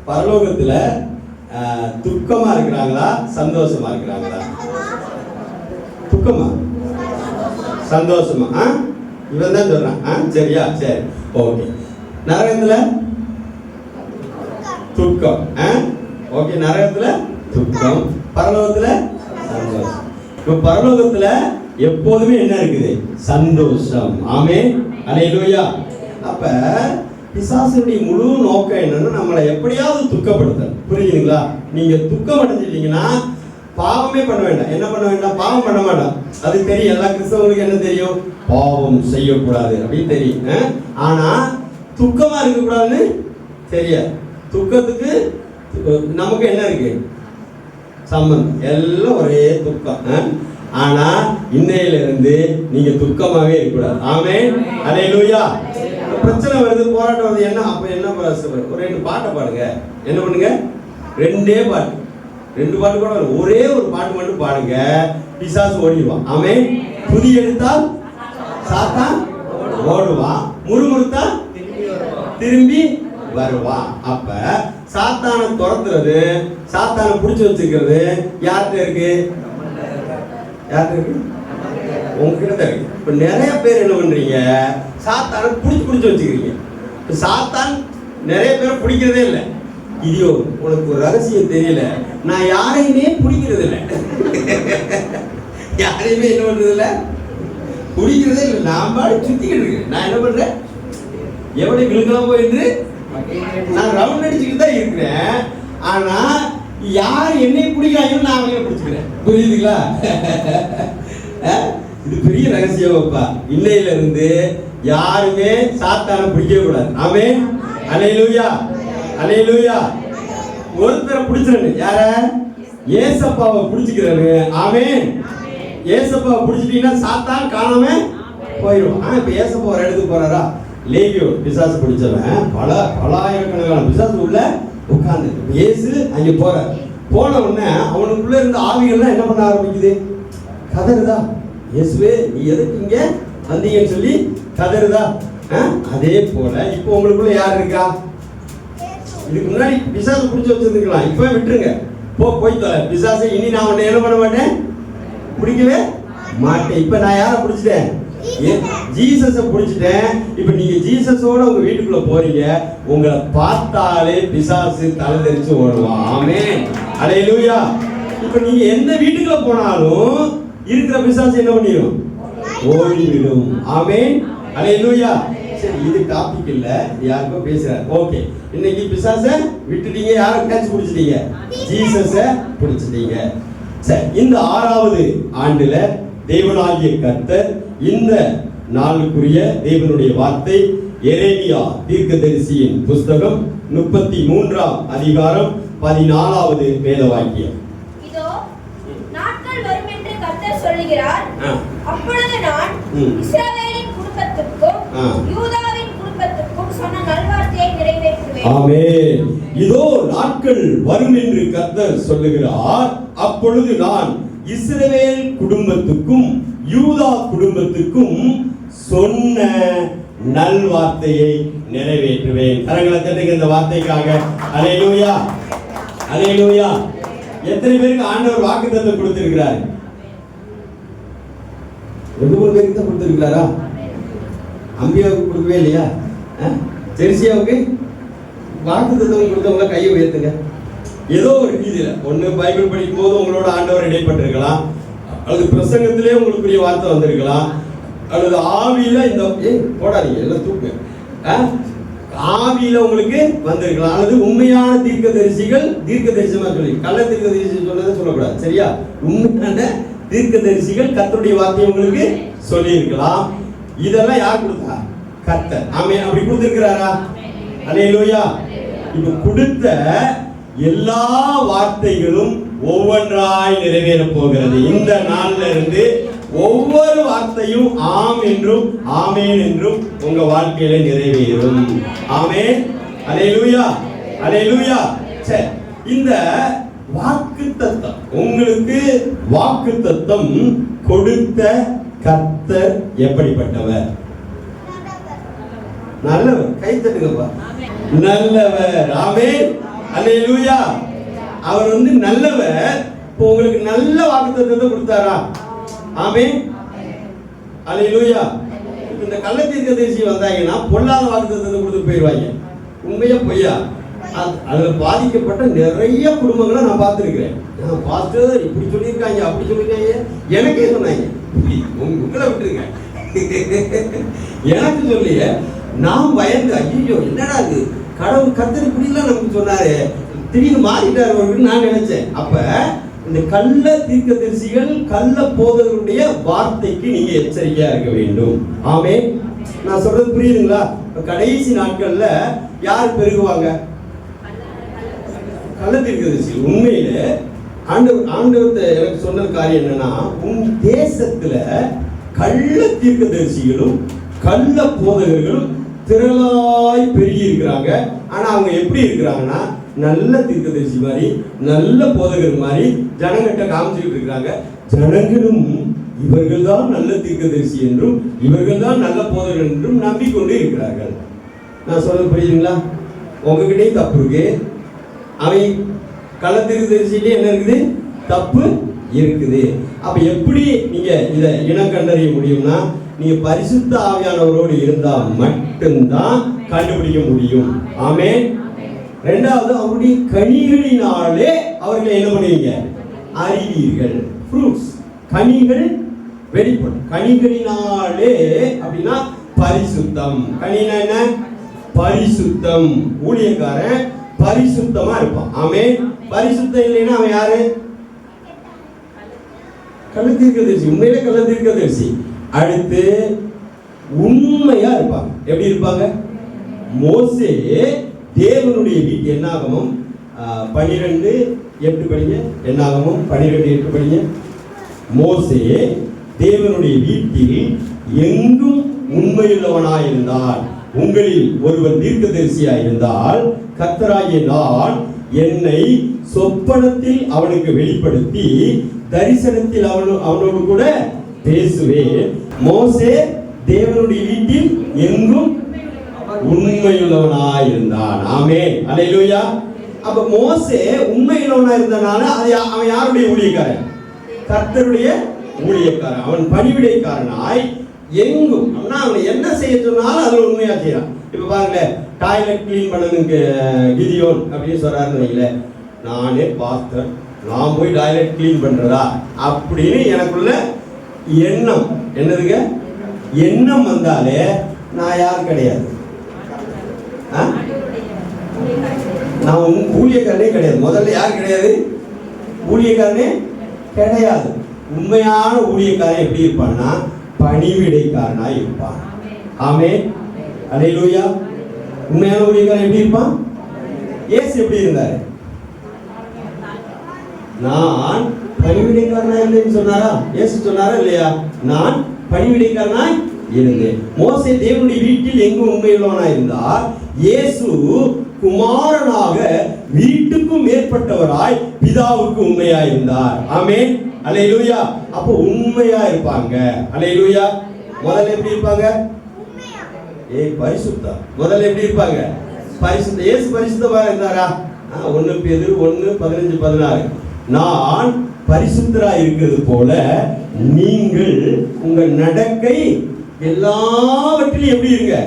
பரலோகத்துல துக்கமா இருக்கிறாங்களா சந்தோஷமா இருக்கிறாங்களா? துக்கமா சந்தோஷமா? இவன் தான் சொல்றான். சரியா? சரி, ஓகே. நரகத்துல துக்கம். ஓகே, நரகத்துல துக்கம், பரலோகத்துல சந்தோஷம். இப்ப பரலோகத்துல எப்போதுமே என்ன இருக்குது? சந்தோஷம். ஆமென், அல்லேலூயா. அப்ப பிசாசுடைய முழு நோக்கம் என்னன்னா நம்மளை எப்படியாவது துக்கப்படுத்த. புரியுதுங்களா? நீங்க துக்கம் அடைஞ்சிட்டீங்கன்னா பாவமே பண்ண வேண்டாம். என்ன பண்ண வேண்டாம்? பாவம் பண்ண வேண்டாம். அது தெரியும், எல்லா கிறிஸ்தவர்களுக்கு என்ன தெரியும்? பாவம் செய்யக்கூடாது அப்படின்னு தெரியும். ஆனா துக்கமா இருக்கக்கூடாதுன்னு தெரியாது. துக்கத்துக்கு நமக்கு என்ன இருக்கு சம்பந்தம்? எல்லாம் ஒரே துக்கம். ஆனா இன்னையில இருந்து நீங்க துக்கமாவே இருக்கக்கூடாது. ஆமென், அல்லேலூயா. பிரச்சனை வருது, போராட்டம் வருது, என்ன அப்ப என்ன ஒரு 2 பாட்டை பாடுங்க. என்ன பண்ணுங்க? 2 பாட்டு, 2 பாட்டு கூட ஒரே ஒரு பாட்டு மட்டும் பாடுங்க, பிசாசு ஓடிடுவான். ஆமென். புதி எடுத்தால் சாத்தான் ஓடுவான், முறுமுறுத்தா திரும்பி வருவான். அப்ப சாத்தானை துரத்துறது, சாத்தானை பிடிச்சு வச்சுக்கிறது யார்கிட்ட இருக்கு? யார்கிட்ட இருக்கு? உங்ககிட்ட தான் இருக்கு. இப்ப நிறைய பேர் என்ன பண்றீங்க? சாத்தானை பிடிச்சு வச்சுக்கிறீங்க. சாத்தான் நிறைய பேர் பிடிக்கிறதே இல்லை. ஐயோ, உனக்கு ஒரு ரகசியம் தெரியல, நான் யாரையுமே பிடிக்கிறது இல்லை. யாரையுமே என்ன பண்றது இல்லை, பிடிக்கிறதே இல்லை. நான் பாடி சுத்திக்கிட்டு இருக்கேன். நான் என்ன பண்றேன்? எவ்வளவு விழுக்கலாம் போயிட்டு நான் ரவுண்ட் அடிச்சுக்கிட்டு தான் இருக்கிறேன். ஆனா யார் என்னை பிடிக்கிறாங்கன்னு நான் அவங்களை பிடிச்சுக்கிறேன். புரியுதுங்களா? இது பெரிய ரகசியம்ப்பா. இன்னையில இருந்து யாருமே சாத்தானை பிடிக்கவே கூடாது. ஆமென், அல்லேலூயா, அல்லேலூயா. ஒருத்தரை பிடிச்சிருங்க. யார? ஏசப்பாவை பிடிச்சிக்கிறாரு. ஆமென். ஏசப்பாவை பிடிச்சிட்டீங்கன்னா சாத்தான் காணாம போயிடும். இப்ப ஏசப்பா ஒரு இடத்துக்கு போறாரா, லேகியோ பிசாசு பிடிச்சவன் பலாயிரக்கணக்கான பிசாசு உள்ள உட்கார்ந்து இயேசு அங்கே போறார். போன உடனே அவனுக்குள்ள இருந்த ஆவிகள்லாம் என்ன பண்ண ஆரம்பிக்குது? கதறுதா? இயேசுவே, நீ எதுக்கு இங்க வந்தீங்கன்னு சொல்லி கதறுதா? அதே போல இப்போ உங்களுக்குள்ள யார் இருக்கா? இதுக்கு முன்னாடி பிசாசு பிடிச்சி வச்சிருந்துக்கலாம், இப்ப விட்டுருங்க. போய் தொலை பிசாசு. இனி நான் உன்னை என்ன பண்ண மாட்டேன், பிடிக்கவே மாட்டேன். இப்ப நான் யாரை பிடிச்சிட்டேன்? ஜீசஸை பிடிச்சிட்டேன். இப்ப நீங்க ஜீசஸோட உங்க வீட்டுக்குள்ள போறீங்க, உங்களை பார்த்தாலே பிசாசு தலை தெரிச்சு ஓடுவான். ஆமென், அல்லேலூயா. இப்ப நீங்க எந்த வீட்டுக்குள்ள போனாலும் இருக்கிற பிசாசு என்ன பண்ணிடும்? ஓடிவிடும். ஆமென், அல்லேலூயா. சரி, இது டாபிக் இல்ல, யாருக்கோ பேசுறாரு. ஓகே, இன்னைக்கு பிசாசை விட்டுட்டீங்க, யாரை கேட்ச் பிடிச்சிட்டீங்க? ஜீசஸை பிடிச்சிட்டீங்க. சரி, இந்த 6வது ஆண்டுல தேவனாகிய கர்த்தர் இந்த நாளுக்குரிய தேவனுடைய வார்த்தை எரேமியா தீர்க்கதரிசியின் புஸ்தகம் 33ஆம் அதிகாரம் 14வது வேத வாக்கியம். இதோ நாட்கள் வரும் என்று கர்த்தர் சொல்லுகிறார், அப்பொழுது நான் இஸ்ரவேலின் குடும்பத்துக்கும் யூதாவின் குடும்பத்துக்கும் சொன்ன நல்வார்த்தையை நிறைவேற்றுவேன். ஆமென். இதோ நாட்கள் வரும் என்று கர்த்தர் சொல்லுகிறார், அப்பொழுது நான் இஸ்ரவேல் குடும்பத்துக்கும் யூதா குடும்பத்துக்கும் சொன்ன நல்வார்த்தையை நிறைவேற்றுவேன். கரங்களை தட்டுங்க இந்த வார்த்தைக்காக. அல்லேலூயா, அல்லேலூயா. எத்தனை பேருக்கு ஆண்டவர் வாக்குத்தத்தம் கொடுத்திருக்கிறார்? 2-3 பேருக்கு தான் கொடுத்திருக்கிறாரா? அம்பியாவுக்கு கொடுக்கவே இல்லையா? ஜெர்சியாவுக்கு வாக்குத்தத்தம் கொடுத்தவங்க கையை உயர்த்துங்க. ஏதோ ஒரு ரீதியில ஒண்ணு பைபிள் படிக்கும் போது உங்களோட ஆண்டவர் இடைப்பட்டிருக்கலாம், அல்லது பிரசங்கத்திலே உங்களுக்குரிய வார்த்தை வந்திருக்கலாம், அல்லது ஆவியில இந்த போடாதீங்க எல்லாம் தூக்கு ஆவியில உங்களுக்கு வந்திருக்கலாம், அல்லது உண்மையான தீர்க்கதரிசிகள் தீர்க்கதரிசனமா சொல்லி கள்ள தீர்க்கதரிசி சொன்னதை சொல்லக்கூடாது. சரியா? உண்மையான தீர்க்கதரிசிகள் கர்த்தருடைய வார்த்தையை உங்களுக்கு சொல்லி இருக்கலாம். இதெல்லாம் யார் கொடுத்தா? கர்த்தர். ஆமென். அப்படி கொடுத்திருக்கிறாரா? அல்லேலூயா. இப்ப கொடுத்த எல்லா வார்த்தைகளும் ஒவ்வொன்றாய் நிறைவேற போகிறது. இந்த நாள்ல இருந்து ஒவ்வொரு வார்த்தையும் ஆம் என்றும் ஆமேன் என்றும் உங்க வாழ்க்கையில நிறைவேறும். ஆமென், அல்லேலூயா, அல்லேலூயா. சரி, இந்த வாக்குத்தத்தம் உங்களுக்கு வாக்குத்தத்தம் கொடுத்த கர்த்தர் எப்படிப்பட்டவர்? நல்லவர். கை தட்டுங்கப்பா. நல்லவர். ஆமென். அல்லேலூயா. அவர் வந்து நல்லவர். இப்போ உங்களுக்கு நல்ல வாக்குத்தத்தத்தை கொடுத்தாரா? ஆமென். அல்லேலூயா. இந்த கள்ளத்தீர்க்கதரிசி வந்தாங்கன்னா பொல்லாத வாக்குத்தத்தத்தை கொடுத்து போயிடுவாங்க. உண்மையா பொய்யா? அதுல பாதிக்கப்பட்ட நிறைய குடும்பங்களை நான் பார்த்துருக்கிறேன். பாஸ்டர் இப்படி சொல்லியிருக்காங்க, அப்படி சொல்லியிருக்காங்க, எனக்கே சொன்னாங்க. உங்களை விட்டுருங்க, எனக்கு சொல்லி நான் பயந்து, ஐயோ என்னடா இது, கடவுள் கர்த்தர் இப்படிலாம் நமக்கு சொன்னாரு, திடீர்னு மாறிட்டாரு நான் நினைச்சேன். அப்ப இந்த கள்ள தீர்க்கதரிசிகள், கள்ள போதகருடைய வார்த்தைக்கு நீங்க எச்சரிக்கையா இருக்க வேண்டும். ஆமென். நான் சொல்றது புரியுதுங்களா? கடைசி நாட்கள்ல யார் பெருகுவாங்க? கள்ள தீர்க்கதரிசி. உண்மையில ஆண்டவர் எனக்கு சொன்ன காரியம் என்னன்னா, உன் தேசத்துல கள்ள தீர்க்கதரிசிகளும் கள்ள போதகர்களும் திரளாய் பெருகி இருக்கிறாங்க. ஆனா அவங்க எப்படி இருக்கிறாங்கன்னா, நல்ல தீர்க்கதரிசி மாதிரி, நல்ல போதகர் மாதிரி ஜனங்கிட்ட காமிச்சுக்கிட்டு இருக்கிறாங்க. ஜனங்களும் இவர்கள் தான் நல்ல தீர்க்கதரிசி என்றும் இவர்கள் தான் நல்ல போதகர் என்றும் நம்பிக்கொண்டு இருக்கிறார்கள். நான் சொல்றது புரியுதுங்களா? உங்ககிட்டயும் தப்பு இருக்கு, அவை கள்ள தீர்க்கதரிசியிலே என்ன இருக்குது? தப்பு இருக்குது. அப்ப எப்படி நீங்க இதை இனம் கண்டறிய முடியும்னா, நீங்க பரிசுத்த ஆவியானவரோடு இருந்தா மட்டும்தான் கண்டுபிடிக்க முடியும். ஆமென். இரண்டாவது, அவருடைய கனிகளினாலே அவர்களை என்ன பண்ணுவீங்க? அறிவீர்கள். ஃப்ரூட்ஸ், கனிகள் வெளிப்படும். கனிகளினாலே அப்படின்னா பரிசுத்தம். கனினா என்ன? பரிசுத்தம். ஊழியக்காரன் பரிசுத்தமா இருப்பான். ஆமென். பரிசுத்தம் இல்லைன்னா அவன் யாரு? கள்ள தீர்க்கதரிசி. உண்மையிலே கள்ள தீர்க்கதரிசி. அடுத்து உண்மையா இருப்பாங்க. எப்படி இருப்பாங்க? மோசே தேவனுடைய வீட்டு, என்னாகமம் 12:8 படிங்க. என்னாகமம் 12:8 படிங்க. மோசே தேவனுடைய வீட்டில் எங்கும் உண்மையுள்ளவனாயிருந்தால், உங்களில் ஒருவர் தீர்க்கதரிசியாயிருந்தால், கர்த்தராகிய நான் என்னை சொப்பனத்தில் அவனுக்கு வெளிப்படுத்தி தரிசனத்தில் அவனோடு கூட பேசுவேன். மோசே தேவனுடைய வீட்டில் எங்கும் உண்மையுள்ளவனாயிருந்தான். ஆமென். அல்லேலூயா. அப்ப மோசே உண்மையுள்ளவனா இருந்தனால அவன் யாருடைய ஊழியக்காரன்? கர்த்தருடைய ஊழியக்காரன். அவன் பணிவிடைக்காரனாய் எங்கும், அவன் என்ன செய்ய சொன்னாலும் அதுல உண்மையா செய்யறான். இப்ப பாருங்க, டாய்லெட் கிளீன் பண்ணதுக்கு கிதியோன் அப்படின்னு சொல்றாருன்னு வைக்கல, நானே பாஸ்டர், நான் போய் டாய்லெட் கிளீன் பண்றதா அப்படின்னு எனக்குள்ள எண்ணம், என்னதுங்க எண்ணம் வந்தாலே நான் யார் கிடையாது, நான் ஊழியக்காரனே கிடையாது. முதல்ல யார் கிடையாது? ஊழியக்காரனே கிடையாது. உண்மையான ஊழியக்காரன் எப்படி இருப்பான்னா, பணிவிடைக்காரனா இருப்பான். ஆமென். அல்லேலூயா. உண்மையான ஊழியக்காரன் எப்படி இருப்பான்? இயேசு எப்படி இருந்தாரு? நான் பணிவிடைக்காரனாய் இருந்தேன்னு சொன்னாரா? இயேசு சொன்னாரா இல்லையா? நான் பணிவிடைக்காரனாய் இருந்தேன். மோசே தேவனுடைய வீட்டில் எங்கும் உண்மையுள்ளவனாய் இருந்தார். இயேசு குமாரனாக வீட்டுக்கும் மேற்பட்டவராய் பிதாவுக்கு உண்மையாய் இருந்தார். ஆமென். அல்லேலூயா. அப்போ உண்மையா இருப்பாங்க. அல்லேலூயா. முதல்ல எப்படி இருப்பாங்க? பரிசுத்தா. முதல்ல எப்படி இருப்பாங்க? பரிசுத்த. இயேசு பரிசுத்தமா இருந்தாரா? 1 பேதுரு 1:15-16. நான் பரிசுத்தராய் இருக்கிறது போல நீங்கள் உங்கள் நடக்கை எல்லாவற்றிலும் எப்படி இருங்க?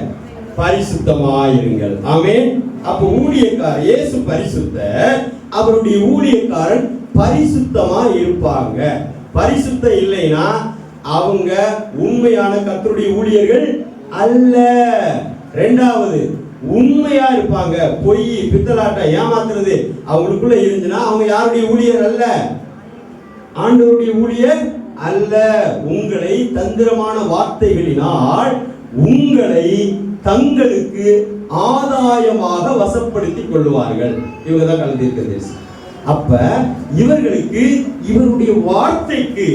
பரிசுத்தமாயிருங்கள். ஆமென். அப்ப ஊழியக்காரர் இயேசு பரிசுத்தர், அவருடைய ஊழியக்காரன் பரிசுத்தமா இருப்பாங்க. பரிசுத்தம் இல்லைன்னா அவங்க உண்மையான கர்த்தருடைய ஊழியர்கள் அல்ல. இரண்டாவது, உண்மையா இருப்பாங்க. பொய், பித்தலாட்டம், ஏமாத்துறது அவங்களுக்குள்ள இருந்துச்சுன்னா அவங்க யாருடைய ஊழியர் அல்ல? ஆண்டவருடைய ஊழியர் அல்ல. உங்களை தந்திரமான வார்த்தைகளினால் உங்களை தங்களுக்கு ஆதாயமாக வசப்படுத்திக் கொள்வார்கள். இவங்க தான் கள்ள தீர்க்கதரிசி. அப்ப இவர்களுக்கு, இவருடைய வார்த்தைக்கு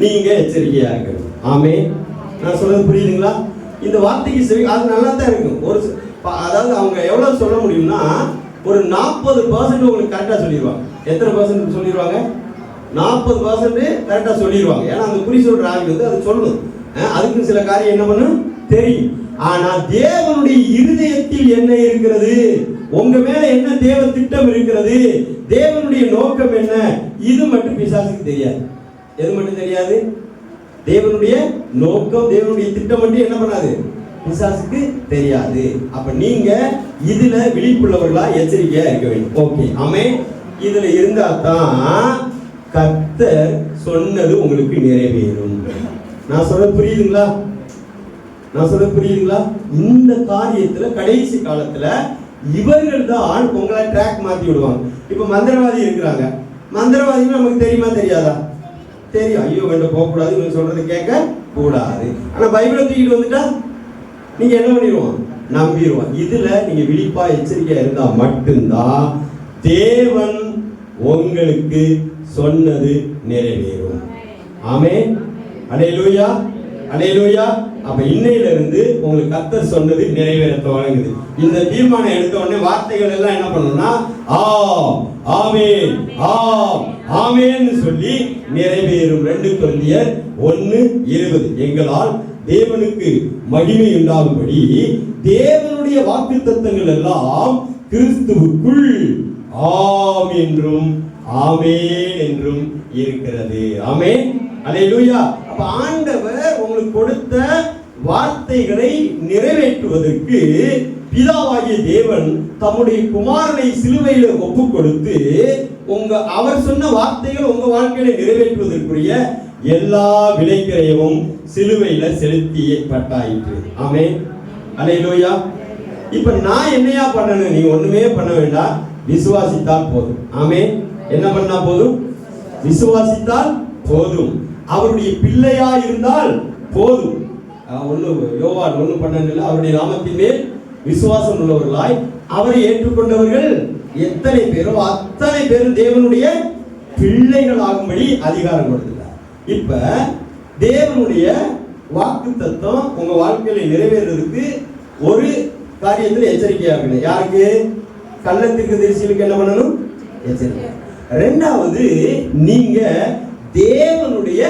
நீங்க எச்சரிக்கையா இருக்கணும். ஆமென். நான் சொல்றது புரியுதுங்களா? இந்த வார்த்தைக்கு சரி, அது நல்லா தான் இருக்கும். ஒரு அதாவது அவங்க எவ்வளவு சொல்ல முடியும்னா, ஒரு 40% உங்களுக்கு கரெக்டா சொல்லிடுவாங்க. எத்தனை % சொல்லிடுவாங்க? 40% கரெக்டா சொல்லிடுவாங்க. ஏன்னா அந்த குறி சொல்ற ஆவி வந்து அது சொல்லணும். அதுக்கு சில காரியம் என்ன பண்ணும் தெரியும். ஆனா தேவனுடைய இருதயத்தில் என்ன இருக்கிறது? உங்க மேல என்ன தேவ திட்டம் இருக்கிறது, தேவனுடைய நோக்கம் என்ன, இது மட்டும் பிசாசுக்கு தெரியாது. எது மட்டும் தெரியாது? தேவனுடைய நோக்கம், தேவனுடைய திட்டம் மட்டும் என்ன பண்ணாது, பிசாசுக்கு தெரியாது. அப்ப நீங்க இதுல விழிப்புள்ளவர்களா எச்சரிக்கையா இருக்க வேண்டும். ஓகே, ஆமென். இதுல இருந்தா தான் கர்த்தர் சொன்னது உங்களுக்கு நிறைவேறும். நான் சொல்றது புரியுதுங்களா? நான் சொல்றது புரியுதுங்களா? இந்த காரியத்துல கடைசி காலத்துல இவர்கள் தான் உங்களை ட்ராக் மாத்தி விடுவாங்க. இப்ப மந்திரவாதி இருக்கிறாங்க. மந்திரவாதிகள் நமக்கு தெரியுமா தெரியாதா? தெரியும். ஐயோ வேண்ட போக கூடாது, இவங்க சொல்றதை கேட்க கூடாது. ஆனா பைபிளை தூக்கிட்டு வந்துட்டா நீங்க என்ன பண்ணிடுவோம், நம்பிடுவோம். இதுல நீங்க விழிப்பா எச்சரிக்கையா இருந்தா மட்டும்தான் தேவன் உங்களுக்கு சொன்னது நிறைவேறும். ஆமென். அல்லேலூயா, அல்லேலூயா. அப்ப இன்னையில இருந்து உங்களுக்கு கர்த்தர் சொன்னது நிறைவேற தொடங்குது. இந்த தீர்மானம் எடுத்த உடனே வார்த்தைகள் எல்லாம் என்ன பண்ணணும்னா ஆமென், ஆமென் சொல்லி நிறைவேறும். 2 கொரிந்தியர் 1:20. எங்களால் தேவனுக்கு மகிமை உண்டாகும்படி தேவனுடைய வாக்குத்தத்தங்கள் எல்லாம் கிறிஸ்துவுக்குள் ஆம் என்றும் ஆமென் என்றும் இருக்கிறது. ஆமென், அல்லேலூயா. அப்ப ஆண்டவர் உங்களுக்கு கொடுத்த வார்த்தைகளை நிறைவேற்றுவதற்கு பிதாவாகிய தேவன் தம்முடைய குமாரனை சிலுவையில ஒப்பு கொடுத்து அவர் சொன்ன வார்த்தைகள் உங்க வாழ்க்கையில நிறைவேற்றுவதற்குரிய எல்லா விலைக்கிரயமும் சிலுவையில செலுத்தப்பட்டாயிற்று. ஆமென், அல்லேலூயா. இப்ப நான் என்னையா பண்ணணும்? நீங்க ஒண்ணுமே பண்ண வேண்டாம், விசுவாசித்தால் போதும். ஆமென். என்ன பண்ணா போதும்? விசுவாசித்தால் போதும். அவருடைய பிள்ளையா இருந்தால் போதும். யோவான் 1:12 அவருடைய நாமத்தின் மேல் விசுவாசம் உள்ளவர்களாய் அவரை ஏற்றுக்கொண்டவர்கள் எத்தனை பேரோ அத்தனை பேரும் தேவனுடைய பிள்ளைகள் ஆகும்படி அதிகாரம் கொடுத்துட்டார். இப்ப தேவனுடைய வாக்குத்தத்தம் உங்க வாழ்க்கையில நிறைவேறதுக்கு ஒரு காரியத்தில் எச்சரிக்கையா இருக்கணும். யாருக்கு? கள்ளத்திற்கு தரிசிகளுக்கு என்ன பண்ணணும்? எச்சரிக்கை. 2வது, நீங்க தேவனுடைய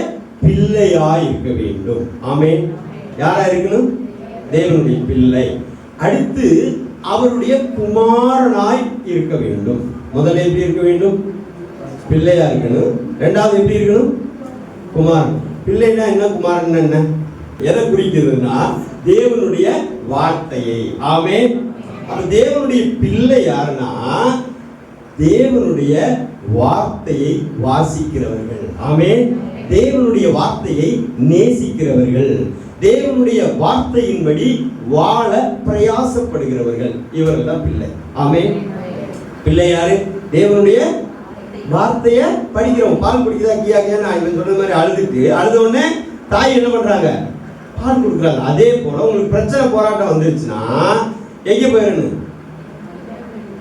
பிள்ளையாய் இருக்க வேண்டும். ஆமென். யாரா இருக்கணும்? தேவனுடைய பிள்ளை. அடுத்து அவருடைய குமாரனாய் இருக்க வேண்டும். முதல்ல எப்படி இருக்க வேண்டும்? பிள்ளையா இருக்கணும். 2வது எப்படி இருக்கணும்? குமாரன். பிள்ளைனா என்ன, குமாரன் என்ன? எதை குறிக்கிறதுனா தேவனுடைய வார்த்தையை. ஆமென். அப்ப தேவனுடைய பிள்ளை யாருன்னா தேவனுடைய வார்த்தையை வாசிக்கிறவர்கள். ஆமென். தேவனுடைய வார்த்தையை நேசிக்கிறவர்கள், தேவனுடைய வார்த்தையின்படி வாழ பிரயாசப்படுகிறவர்கள், இவர்கள் தான் பிள்ளை. ஆமென். பிள்ளை யாரு? தேவனுடைய வார்த்தையை படிக்கிறோம். பால் குடிக்கிறதா கியா நான் இவன் சொன்ன மாதிரி அழுத உடனே தாய் என்ன பண்றாங்க? பால் கொடுக்குறாங்க. அதே போல உங்களுக்கு பிரச்சனை போராட்டம் வந்துருச்சுன்னா எங்க போயிடணும்?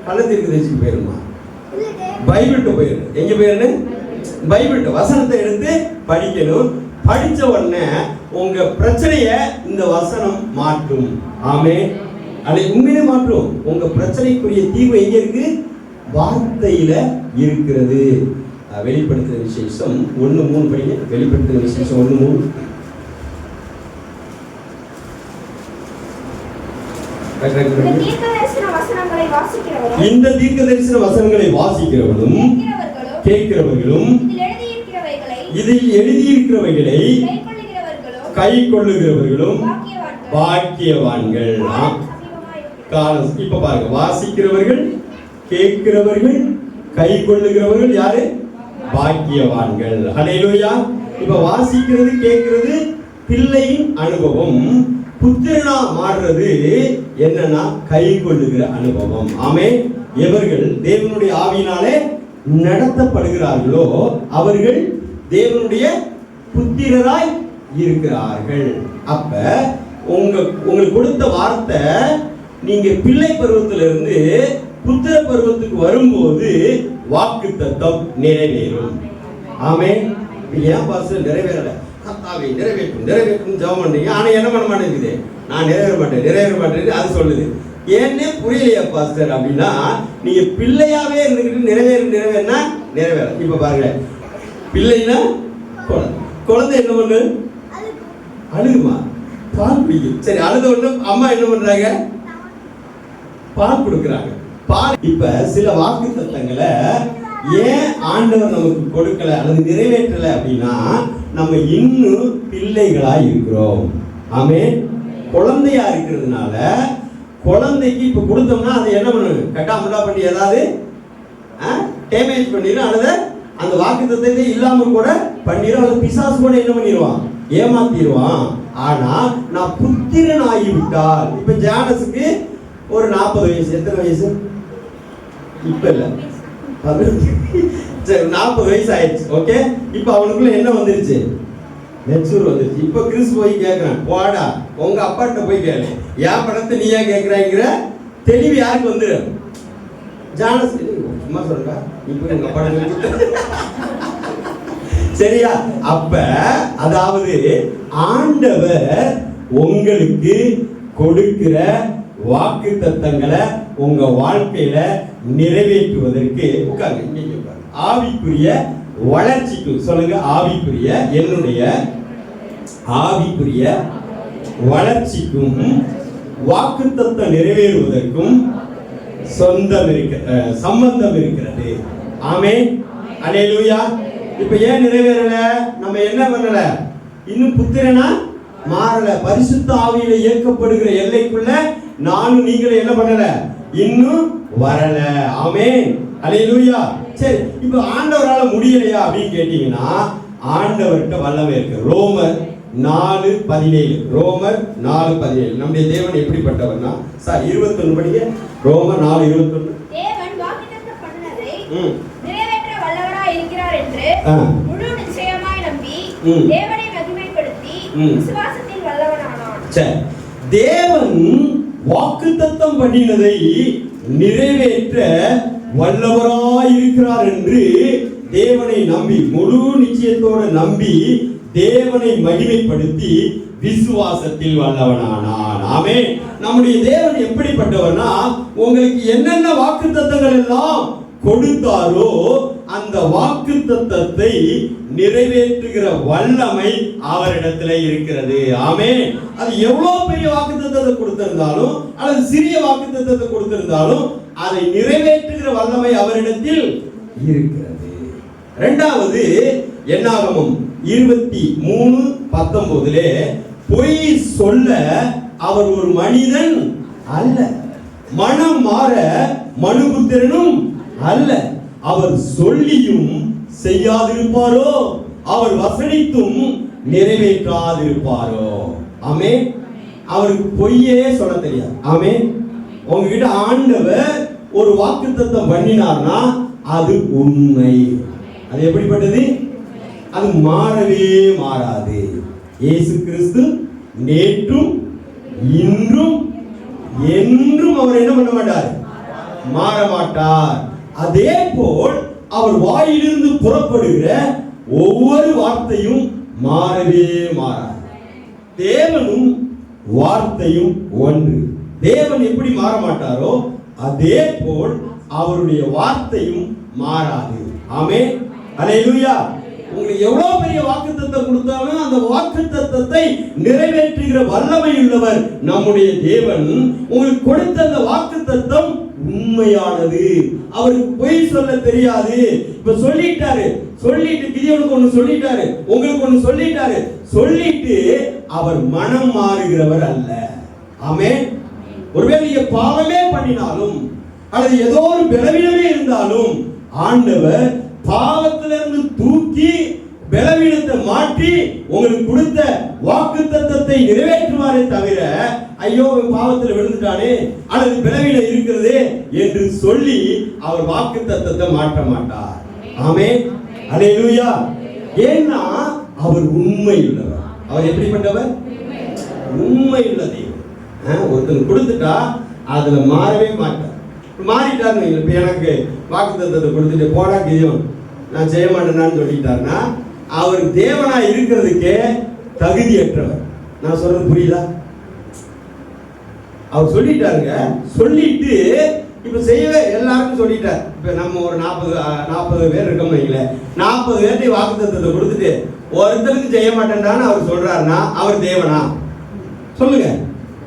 கள்ளத்திற்கு தரிசிக்கு போயிடணுமா? பைபிள்கிட்ட போயிடணும். எங்க போயிடணும்? பைபிள்கிட்ட வசனத்தை எடுத்து படிக்கணும். படிச்ச உடனே உங்க பிரச்சனைய இந்த வசனம் மாற்றும். ஆமென். அதை உண்மையிலே மாற்றும். உங்க பிரச்சனைக்குரிய தீர்வு எங்க இருக்கு? வார்த்தையில இருக்கிறது. வெளிப்படுத்தின விசேஷம் 1:3 படிங்க. வெளிப்படுத்தின விசேஷம் 1:3. இந்த தீர்க்க தரிசன வசனங்களை வாசிக்கிறவனும் கேட்கிறவர்களும் இதில் எழுதியிருக்கிறவைகளை கை கொள்ளுகிறவர்களும் பாக்கியவான்கள். இப்ப பாருங்க, வாசிக்கிறவர்கள், கேட்கிறவர்கள், கை கொள்ளுகிறவர்கள் யாரு? பாக்கியவான்கள். அல்லேலூயா. இப்ப வாசிக்கிறது, கேட்கிறது பிள்ளையின் அனுபவம். புத்திரனா மாறுறது என்னன்னா கை கொள்ளுகிற அனுபவம். ஆமென். எவர்கள் தேவனுடைய ஆவியினாலே நடத்தப்படுகிறார்களோ அவர்கள் தேவனுடைய புத்திரராய் இருக்கிறார்கள். அப்ப உங்களுக்கு கொடுத்த வார்த்தை நீங்க பிள்ளை பருவத்திலிருந்து புத்திர பருவத்துக்கு வரும்போது வாக்குத்தத்தம் நிறைவேறும். ஆமென். ஏன் பாஸ்டர் நிறைவேறல? கர்த்தாவே நிறைவேற்றும் நிறைவேற்றும் ஜெபம் பண்றீங்க, ஆனா என்ன பண்ண மாட்டேங்குது? நான் நிறைவேற மாட்டேன் அது சொல்லுது. ஏன்னே புரியலையா பாஸ்டர் அப்படின்னா, நீங்க பிள்ளையாவே இருந்துக்கிட்டு நிறைவேறினா நிறைவேற. இப்ப பாருங்க, பிள்ளைனா குழந்தை என்ன பண்ணு? அழுகுமா? பால் குடிக்கும். சரி, அழுத உடனே அம்மா என்ன பண்றாங்க? பால் கொடுக்குறாங்க. இப்ப சில வாக்குத்தத்தங்களை ஏன் ஆண்டவர் நமக்கு கொடுக்கல அல்லது நிறைவேற்றல அப்படின்னா நம்ம இன்னும் பிள்ளைகளா இருக்கிறோம். ஆமென். குழந்தையா இருக்கிறதுனால குழந்தைக்கு இப்ப கொடுத்தோம்னா அதை என்ன பண்ணணும், கட்டாமுட்டா பண்ணி ஏதாவது டேமேஜ் பண்ணிடும், அல்லது அந்த வாக்குத்தத்தத்தை இல்லாம கூட பண்ணிடும், அல்லது பிசாசு கூட என்ன பண்ணிடுவான், ஏமாத்திடுவான். ஆனா நான் புத்திரன் ஆகிவிட்டால், இப்ப ஜானஸுக்கு ஒரு 40 வயசு, எத்தனை வயசு இப்ப இல்ல 40 வயசு ஆயிடுச்சு. ஓகே, இப்ப அவனுக்குள்ள என்ன வந்துருச்சு, மெச்சூர் வந்துருச்சு. இப்ப கிறிஸ் போய் கேட்கிறான், போடா உங்க அப்பாட்ட போய் கேளு, என் படத்தை நீ ஏன் கேட்கிறாங்கிற தெளிவு யாருக்கு வந்துரு, ஜானஸ் சும்மா சொல்றா, இப்ப எங்க அப்பாட்ட சரியா. அப்ப அதாவது ஆண்டவர் உங்களுக்கு கொடுக்கிற வாக்குத்தத்தங்களை உங்க வாழ்க்கையில நிறைவேற்றுவதற்கு ஆவிக்குரிய வளர்ச்சிக்கு, சொல்லுங்க ஆவிக்குரிய, என்னுடைய ஆவிக்குரிய வளர்ச்சிக்கும் வாக்குத்தத்தம் நிறைவேறுவதற்கும் சம்பந்தம் இருக்கிறது. ஆமென். அல்லேலூயா. இப்ப ஏன் நிறைவேறல, நம்ம என்ன பண்ணல, இன்னும் புத்திரனா மாறல, பரிசுத்த ஆவியில இயக்கப்படுகிற எல்லைக்குள்ள நானும் நீங்களும் என்ன பண்ணல, இன்னும் வரல. ஆமென். அல்லேலூயா. சரி, இப்ப ஆண்டவரால முடியலையா அப்படின்னு கேட்டீங்கன்னா ஆண்டவர்கிட்ட வல்லமை இருக்கு. ரோமர் 4:17, ரோமர் 4:17. நம்முடைய தேவன் எப்படிப்பட்டவர்னா, சார் 21 படிங்க, ரோமர் 4:21. தேவன் வாக்குத்தத்தம் பண்ணதை நிறைவேற்ற வல்லவராய் இருக்கிறார் என்று முழு நிச்சயமாய் நம்பி தேவனை மகிமைப்படுத்தி விசுவாசத்தில் வல்லவனானான். சரி, தேவன் வாக்குத்தத்தம் பண்ணினதை நிறைவேற்ற வல்லவராய் இருக்கிறார் என்று தேவனை நம்பி, முழு நிச்சயத்தோடு நம்பி தேவனை மகிமைப்படுத்தி விசுவாசத்தில் வல்லவனானான். ஆமென். நம்முடைய தேவன் எப்படிப்பட்டவர்னா, உங்களுக்கு என்னென்ன வாக்குத்தத்தங்கள் எல்லாம் கொடுத்தாரோ அந்த வாக்குத்தத்தத்தை நிறைவேற்றுகிற வல்லமை அவரிடத்துல இருக்கிறது. ஆமென். அது எவ்வளவு பெரிய வாக்குத்தத்தத்தை கொடுத்திருந்தாலும் அல்லது சிறிய வாக்குத்தத்தத்தை கொடுத்திருந்தாலும் அதை நிறைவேற்றுகிற வல்லமை அவரிடத்தில் இருக்கிறது. இரண்டாவது, என்னாகமம் 23:19 பொய் சொல்ல அவர் ஒரு மனிதன் அல்ல, மனம் மாற மனுபுத்திரனும் அல்ல. அவர் சொல்லியும் செய்யாதிருப்பாரோ, அவர் வசனித்தும் நிறைவேற்றாதிருப்பாரோ. ஆமென். அவருக்கு பொய்யே சொல்ல தெரியாது. ஆமென். உங்ககிட்ட ஆண்டவர் ஒரு வாக்குத்தத்தம் பண்ணினார்னா அது உண்மை. அது எப்படிப்பட்டது, அது மாறவே மாறாது. இயேசு கிறிஸ்து நேற்றும் இன்றும் என்றும் அவர் என்ன பண்ண மாட்டார், மாற மாட்டார். அதே போல் அவர் வாயிலிருந்து புறப்படுகிற ஒவ்வொரு வார்த்தையும் மாறவே மாறாது. தேவனும் வார்த்தையும் ஒன்று. தேவன் எப்படி மாற மாட்டாரோ அதே போல் அவருடைய வார்த்தையும் மாறாது. ஆமென். அல்லேலூயா. உங்களுக்கு எவ்வளவு பெரிய வாக்குத்தத்தம் கொடுத்தாலும் அந்த வாக்குத்தத்தத்தை நிறைவேற்றுகிற வல்லமை உள்ளவர் நம்முடைய தேவன். உங்களுக்கு கொடுத்த அந்த வாக்குத்தத்தம் உண்மையானது, அவருக்கு பொய் சொல்ல தெரியாது. இப்ப சொல்லிட்டாரு, சொல்லிட்டு கிதியோனுக்கு ஒண்ணு சொல்லிட்டாரு, உங்களுக்கு ஒண்ணு சொல்லிட்டாரு, சொல்லிட்டு அவர் மனம் மாறுகிறவர் அல்ல. ஆமென். ஒருவேளை நீங்க பாவமே பண்ணினாலும் அல்லது ஏதோ ஒரு பலவீனமே இருந்தாலும் ஆண்டவர் பாவத்திலிருந்து தூக்கி பலவீனத்தை மாற்றி உங்களுக்கு கொடுத்த வாக்குத்தத்தத்தை நிறைவேற்றுவாரே தவிர, ஐயோ பாவத்தில் விழுந்துட்டானே அல்லது பலவீனம் இருக்கிறது என்று சொல்லி அவர் வாக்குத்தத்தத்தை மாற்ற மாட்டார். ஆமென். அல்லேலூயா. ஏன்னா அவர் உண்மை உள்ளவர். அவர் எப்படிப்பட்டவர், உண்மை உள்ள தெய்வம். ஒருத்தர் கொடுத்துட்டா அதுல மாறவே மாட்டார். மாறிட்டாருன்னு, இப்ப எனக்கு வாக்குத்தத்தத்தை கொடுத்துட்டு போடா கிதியோன் நான் செய்ய மாட்டேனான்னு சொல்லிட்டாருன்னா அவர் தேவனா இருக்கிறதுக்கே தகுதியற்றவர். நான் சொல்றது புரியுதா? அவர் சொல்லிட்டாருங்க, சொல்லிட்டு இப்ப செய்யவே எல்லாருக்கும் சொல்லிட்டார். இப்ப நம்ம ஒரு 40 பேர் இருக்கோம் வைங்களேன், 40 பேர்கிட்ட வாக்குத்தத்தத்தை கொடுத்துட்டு ஒருத்தருக்கு செய்ய மாட்டேன்டான்னு அவர் சொல்றாருன்னா அவர் தேவனா? சொல்லுங்க.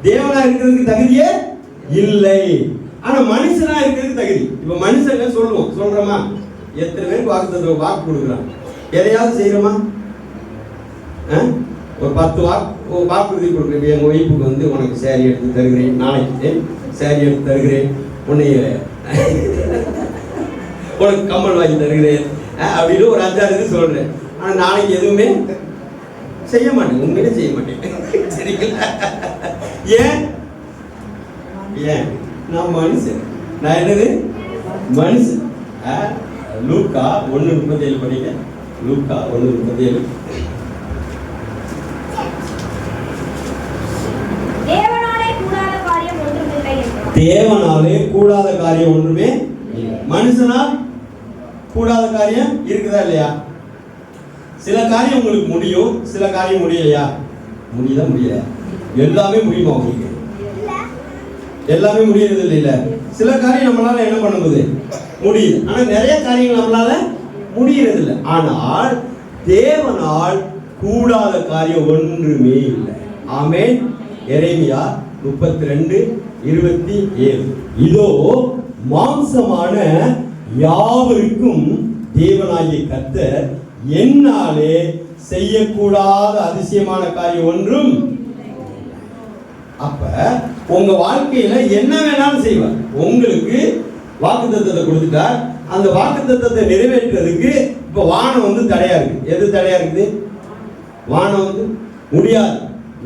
தேவனா இருக்கிறதுக்கு தகுதியே இல்லை. ஆனா மனுஷனா இருக்கிறதுக்கு தகுதி. இப்ப மனுஷங்க சொல்லுவோம், சொல்றோமா? எத்தனை பேருக்கு வாக்கு கொடுக்குறான்? எதையாவது செய்யறோமா? ஒரு 10 வாக்குறுதி கொடுக்குறேன். என் ஒய்ஃபுக்கு வந்து உனக்கு சேரீ எடுத்து தருகிறேன், நாளைக்கு சேரீ எடுத்து தருகிறேன், உன்னைய உனக்கு கம்மல் வாங்கி தருகிறேன் அப்படின்னு ஒரு 5-6 இது சொல்றேன். ஆனா நாளைக்கு எதுவுமே செய்ய மாட்டேன், உண்மையிலே செய்ய மாட்டேன். சரிங்களா? ஏன்? நான் மனுஷன். நான் என்னது? மனுஷன். லூக்கா 1:37 படிங்க. லூக்கா 1:37. தேவனாலே கூடாத காரியம் ஒன்றுமே இல்லை. மனுஷனால் கூடாத காரியம் இருக்குதா இல்லையா? சில காரியம் உங்களுக்கு முடியும், சில காரியம் முடியலையா? முடியுதா? முடியல. எல்லாமே முடியுமா உங்களுக்கு? எல்லாமே முடியறது இல்ல. சில காரியம் நம்மளால என்ன பண்ணுது? முடியுது. ஆனா நிறைய காரியங்கள் நம்மளால முடியறது இல்லை. ஆனால் தேவனால் கூடாத காரியம் ஒன்றுமே இல்லை. ஆமென். எரேமியா 32:27. இதோ மாம்சமான யாவருக்கும் தேவனாகிய கர்த்தர் என்னாலே செய்யக்கூடாத அதிசயமான காரியம் ஒன்றும். அப்ப உங்க வாழ்க்கையில என்ன வேணாலும் செய்வார். உங்களுக்கு வாக்குத்தத்தத்தை கொடுத்துட்டார். அந்த வாக்குத்தத்தத்தை நிறைவேற்றுறதுக்கு இப்ப வானம் வந்து தடையா இருக்கு. எது தடையா இருக்குது? வானம் வந்து முடியாது.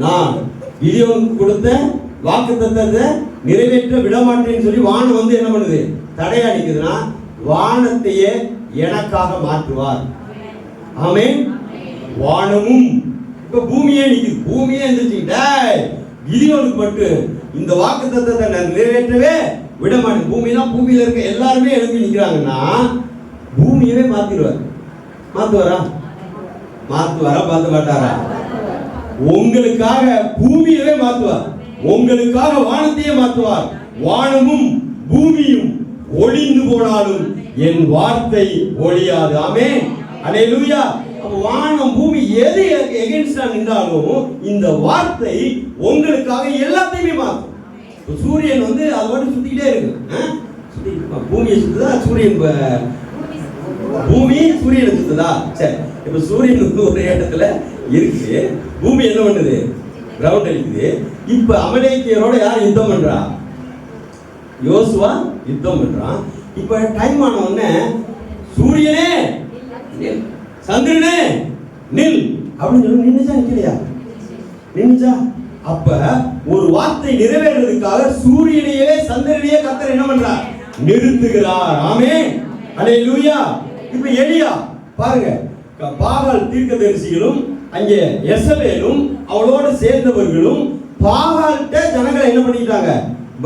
நான் கிதியோனுக்கு கொடுத்த வாக்குத்தத்தத்தை நிறைவேற்ற விடமாட்டேன்னு சொல்லி வானம் வந்து என்ன பண்ணுது? தடையா நிக்குதுன்னா வானத்தையே எனக்காக மாற்றுவார். ஆமென். வானமும் இப்ப பூமியே நிக்குது. பூமியே எந்திரிச்சுக்கிட்டே கிதியோனுக்கு மட்டும் இந்த வாக்குத்தத்தத்தை நான் நிறைவேற்றவே விட மாட்டேன். பூமியில இருக்க எல்லாருமே எழுப்பி நிக்கிறாங்கன்னா பூமியவே மாத்திடுவார். மாத்துவாரா? மாத்த மாட்டாரா? உங்களுக்காக பூமியவே மாத்துவார். உங்களுக்காக வானத்தையே மாத்துவார். வானமும் பூமியும் ஒளிந்து போனாலும் என் வார்த்தை ஒளியாது. ஆமென். அல்லேலூயா. வானம் பூமி எது எகென்ஸ்டா நின்றாலும் இந்த வார்த்தை உங்களுக்காக எல்லாத்தையுமே மாற்றும். சூரியன் வந்து அதோட சுத்திக்கிட்டே இருக்கு. பூமியை சுத்துதா? பூமி சூரியனை சுத்துதா? சரி, இப்ப சூரியன் வந்து ஒரு இடத்துல இருக்கு, பூமி என்ன பண்ணுது? ரவுண்ட் அடிக்குது. இப்ப அமலேக்கியரோட யார் யுத்தம் பண்றா? யோசுவா யுத்தம் பண்றான். இப்ப டைம் ஆன உடனே சூரியனே சந்திரனே நில் அப்படின்னு சொல்லி நின்னுச்சா? நிக்கலையா? நின்னுச்சா? அப்ப ஒரு வார்த்தை நிறைவேறதுக்காக சூரியனையே சந்திரனையே கர்த்தர் என்ன பண்றார்? நிறுத்துகிறார். ஆமென். அல்லேலூயா. இப்ப எலியா பாருங்க, பாகால் தீர்க்கதரிசிகளும் அங்கே எசபேலும் அவளோடு சேர்ந்தவர்களும் பாகால்கிட்ட ஜனங்களை என்ன பண்ணிட்டாங்க?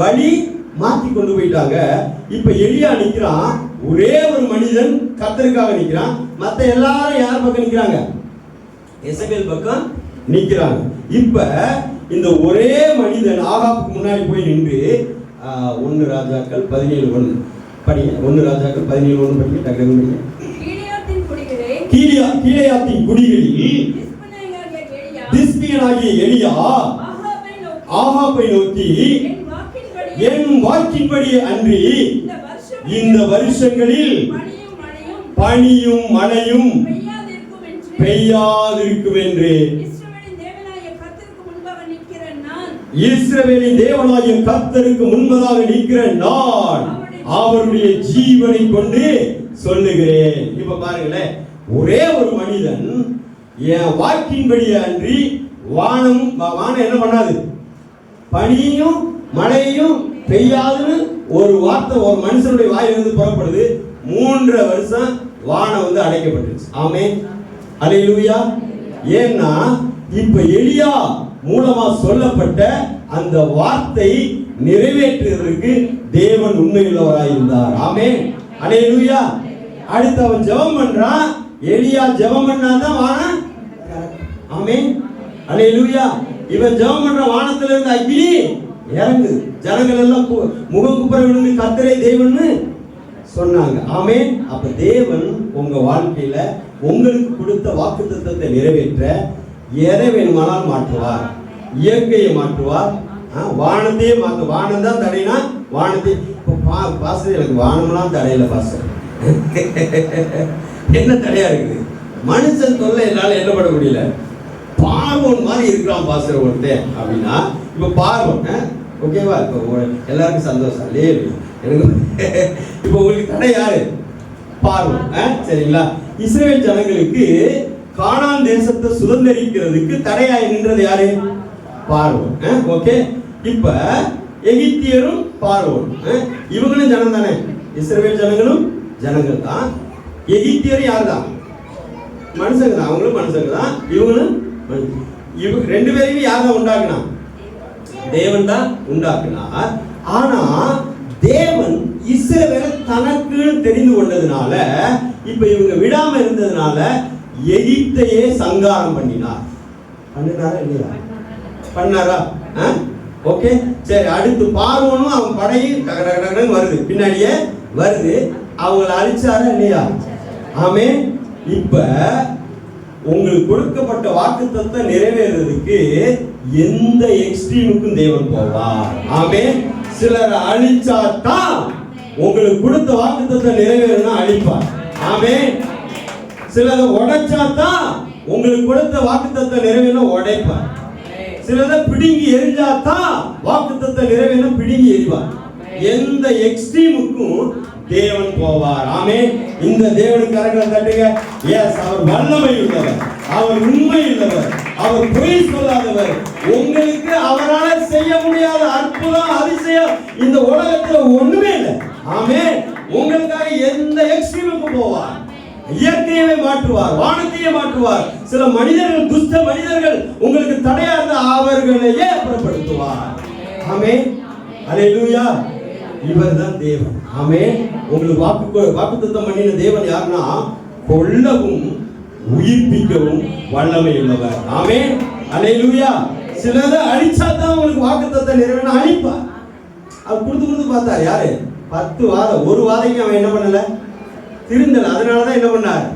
வழி மாத்தி கொண்டு போயிட்டாங்க. இப்ப எலியா நிக்கிறான். ஒரே ஒரு மனிதன் கர்த்தருக்காக நிக்கிறான். மத்த எல்லாரும் யார் பக்கம் நிக்கிறாங்க? எசபேல் பக்கம் நிக்கிறாங்க. இப்ப இந்த ஒரே மனிதன் ஆகாப்புக்கு முன்னாடி போய் நின்று 1 ராஜாக்கள் 17:1 படிங்க. 1 ராஜாக்கள் 17:1 படிங்க. டக்குனு படிங்க. கீலேயாத்தின் குடிகளில் திஸ்பியனாகிய எலியா ஆகாபை நோக்கி, என் வாக்கின்படி அன்றி இந்த வருஷங்களில் பனியும் மழையும் பெய்யாதிருக்கும் என்று இஸ்ரவேலின் தேவனாகிய கர்த்தருக்கு முன்பதாக நிற்கிற நான் அவருடைய ஜீவனை கொண்டு சொல்லுகிறேன். இப்ப பாருங்களேன், ஒரே ஒரு மனிதன் என் வாக்கின்படி அன்றி வானம் என்ன பண்ணாது? பனியும் மழையும் பெய்யாதுன்னு ஒரு வார்த்தை ஒரு மனுஷனுடைய வாயிலிருந்து புறப்படுது. 3 வருஷம் வானம் வந்து அடைக்கப்பட்டுச்சு. ஆமென். அல்லேலூயா. ஏன்னா இப்ப எலியா மூலமா சொல்லப்பட்ட அந்த வார்த்தை நிறைவேற்றுவதற்கு தேவன் உண்மையுள்ளவராய் இருந்தார். ஆமென். அல்லேலூயா. அடுத்து அவன் ஜெபம் பண்றான். எலியா ஜெபம் பண்ணாதான் வானம். ஆமென். அல்லேலூயா. இவன் ஜெபம் பண்ற வானத்துல இருந்து அக்கினி இறங்குது. ஜனங்கள் எல்லாம் முகம் குப்புற விழுந்து கர்த்தரே தேவன்னு சொன்னாங்க. ஆமென். அப்ப தேவன் உங்க வாழ்க்கையில உங்களுக்கு கொடுத்த வாக்குத்தத்தத்தை நிறைவேற்ற எதை வேணுமானால் மாற்றுவார். இயற்கையை மாற்றுவார், வானத்தையே மாற்று. வானம் தான் தடைனா வானத்தை இப்போ பாஸ்டர் எனக்கு வானம்லாம் தடையில பாஸ்டர். என்ன தடையா இருக்குது? மனுஷன் தொல்லை என்னால என்ன பண்ண முடியல. பார்வன் மாதிரி இருக்கிறான் பாஸ்டர் ஒருத்தன் அப்படின்னா, இப்போ பார்வன் ஓகேவா? இப்போ எல்லாருக்கும் சந்தோஷம் இல்லையே. எனக்கு இப்போ உங்களுக்கு தடை யாரு? பார்வன். சரிங்களா? இஸ்ரவேல் ஜனங்களுக்கு கானான் தேசத்தை சுதந்திரிக்கிறதுக்கு தடையாய் நின்றது யாரு? பார்வோன். ஓகே, இப்ப எகிப்தியரும் பார்வோன் இவங்களும் ஜனம் தானே. இஸ்ரவேல் ஜனங்களும் ஜனங்கள் தான். எகிப்தியரும் யாரு தான்? மனுஷங்க தான். அவங்களும் மனுஷங்க தான், இவங்களும். இவங்க ரெண்டு பேரையும் யார் தான் உண்டாக்குனா? தேவன் தான் உண்டாக்குனார். ஆனா தேவன் இஸ்ரவேலை தனக்கு தெரிந்து கொண்டதுனால, இப்ப இவங்க விடாம இருந்ததுனால எகிப்தையே சங்காரம் பண்ணினார். பண்ணினாரா இல்லையா? பண்ணாரா? ஓகே, சரி. அடுத்து பார்வோனும் அவன் படையும் வருது, பின்னாடியே வருது. அவங்கள அழிச்சாரா இல்லையா? ஆமே. இப்ப உங்களுக்கு கொடுக்கப்பட்ட வாக்குத்தத்தத்தை நிறைவேறதுக்கு எந்த எக்ஸ்ட்ரீமுக்கும் தேவன் போவார். ஆமே. சிலரை அழிச்சாதான் உங்களுக்கு கொடுத்த வாக்குத்தத்தத்தை நிறைவேறணும், அழிப்பார். ஆமே. சிலரை உடைச்சாதான் உங்களுக்கு கொடுத்த வாக்குத்தத்தத்தை நிறைவேறணும், உடைப்பார். சிலதை பிடுங்கி எரிஞ்சாதான் வாக்குத்தத்தத்தை நிறைவேறணும், பிடுங்கி எரிவார். எந்த எக்ஸ்ட்ரீமுக்கும் தேவன் போவார். ஆமே. இந்த தேவனுக்கு கரங்களை தட்டுங்க. எஸ், அவர் வல்லமை உள்ளவர், அவர் உண்மை உள்ளவர், அவர் பொய் சொல்லாதவர். உங்களுக்கு அவரால் செய்ய முடியாத அற்புதம், அதிசயம் இந்த உலகத்துல ஒண்ணுமே இல்லை. ஆமே. உங்களுக்காக எந்த எக்ஸ்ட்ரீமுக்கு போவார். இயற்கையை மாற்றுவார், வானத்தையே மாற்றுவார். சில மனிதர்கள், துஷ்ட மனிதர்கள் உங்களுக்கு தடையா இருந்த அவர்களையே புறப்படுத்துவார். ஆமே. அல்லேலூயா. இவர்தான் தேவன். ஆமே. உங்களுக்கு வாக்குத்தத்தம் பண்ணின தேவன் யாருன்னா, கொல்லவும் உயிர்ப்பிக்கவும் வல்லமை உள்ளவர். ஆமே. அல்லேலூயா. சிலதை அழிச்சாதான் உங்களுக்கு வாக்குத்தத்தம் நிறைவேறணும், அழிப்பார். அது கொடுத்து பார்த்தார். யாரு? 10 வாரம். ஒரு வாதைக்கு அவன் என்ன பண்ணல, திருந்தல. அதனாலதான் என்ன பண்ணார்,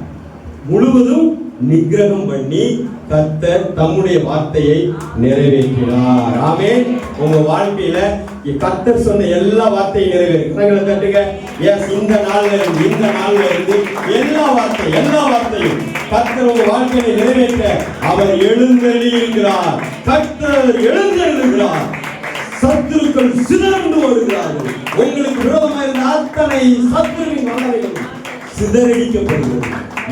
முழுவதும் நிக்கிரகம் பண்ணி கர்த்தர் தம்முடைய வார்த்தையை நிறைவேற்றினார். ஆமே. உங்க வாழ்க்கையில கர்த்தர் சொன்ன எல்லா வார்த்தையும் நிறைவேறும். தட்டுங்க. எஸ், இந்த நாள்ல இருந்து எல்லா வார்த்தையும் கர்த்தர் உங்க வாழ்க்கையை நிறைவேற்ற அவர் எழுந்தருளி இருக்கிறார். கர்த்தர் எழுந்தருளுகிறார். சத்துருக்கள் சிதறண்டு வருகிறார்கள். உங்களுக்கு விரோதமாக இருந்த அத்தனை சத்துருவின் வல்லமைகள் சிதறடிக்கப்படுகிறது,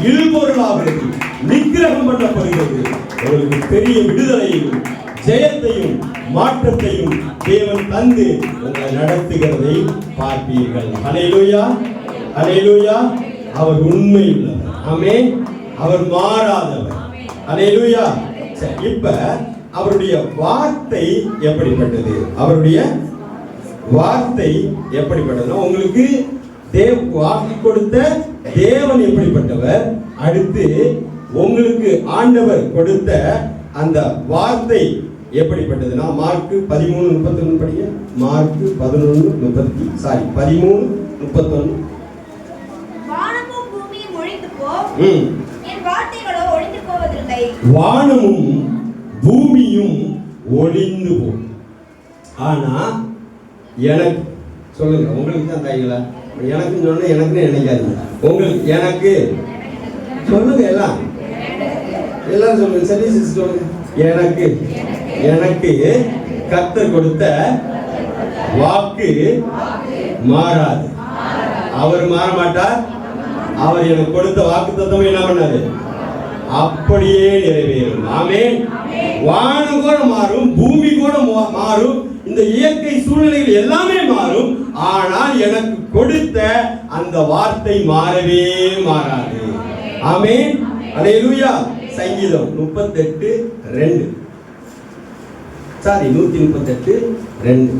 இல்பொருளாகிறது, நிக்கிரகம் பண்ணப்படுகிறது. உங்களுக்கு பெரிய விடுதலையும் ஜெயத்தையும் மாற்றத்தையும் தேவன் தந்து உங்களை நடத்துகிறதை பார்ப்பீர்கள். அல்லேலூயா. அல்லேலூயா. அவர் உண்மை உள்ளவர். ஆமே. அவர் மாறாதவர். அல்லேலூயா. இப்ப அவருடைய வார்த்தை எப்படிப்பட்டது? அவருடைய வார்த்தை எப்படிப்பட்டதுன்னா, உங்களுக்கு வாக்கு கொடுத்த தேவன் எப்படிப்பட்டவர், அடுத்து உங்களுக்கு ஆண்டவர் கொடுத்த அந்த வார்த்தை எப்படிப்பட்டதுன்னா, மார்க் 13:31 படிங்க. மார்க் 13:31. வானமும் பூமியும் ஒழிந்து போ, என் வார்த்தைகளோ ஒழிந்து போவதில்லை. வானமும் பூமியும் ஒழிந்து போ, ஆனா எனக்கு சொல்லுங்க. உங்களுக்கு தான் தாய்களா? எனக்கு சொன்ன எனக்குன்னு நினைக்காதீங்க. உங்களுக்கு எனக்கு சொல்லுங்க. எல்லாரும் சொல்லுங்க. சரி சொல்லுங்க. எனக்கு கர்த்தர் கொடுத்த வாக்கு மாறாது. அவர் மாற மாட்டார். அவர் எனக்கு கொடுத்த வாக்குத்தத்தம் என்ன பண்ணாரு, அப்படியே நிறைவேறும். ஆமென். வானம் கூட மாறும், பூமி கூட மாறும், இந்த இயற்கை சூழ்நிலைகள் எல்லாமே மாறும். ஆனால் எனக்கு கொடுத்த அந்த வார்த்தை மாறவே மாறாது. ஆமென். அல்லேலூயா. சங்கீதம் 38:2. 138:2.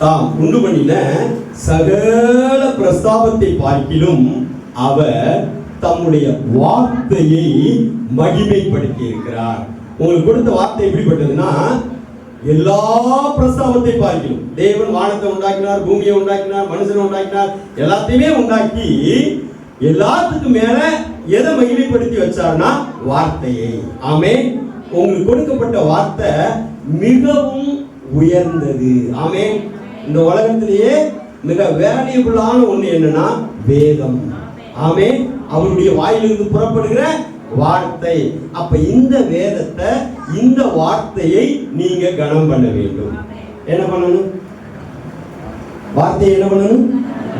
தாம் உண்டு பண்ணின சகல பிரஸ்தாபத்தை பார்க்கிலும் அவர் தம்முடைய வார்த்தையை மகிமைப்படுத்தி இருக்கிறார். உங்களுக்கு கொடுத்த வார்த்தை எப்படிப்பட்டதுன்னா, எல்லா பிரஸ்தாபத்தை பார்க்கிலும் தேவன் வானத்தை உண்டாக்கினார், பூமியை உண்டாக்கினார், மனுஷனை உண்டாக்கினார், எல்லாத்தையுமே உண்டாக்கி எல்லாத்துக்கும் மேல எதை மகிமைப்படுத்தி வச்சார்னா வார்த்தையை. ஆமென். உங்களுக்கு கொடுக்கப்பட்ட வார்த்தை மிகவும் உயர்ந்தது. ஆமென். இந்த உலகத்திலேயே மிக வேல்யூபிளான ஒண்ணு என்னன்னா வேதம். ஆமென். அவருடைய வாயிலிருந்து புறப்படுகிற வார்த்தை. அப்ப இந்த வேதத்தை, இந்த வார்த்தையை நீங்க கனம் பண்ண வேண்டும். என்ன பண்ணணும்? வார்த்தையை என்ன பண்ணணும்?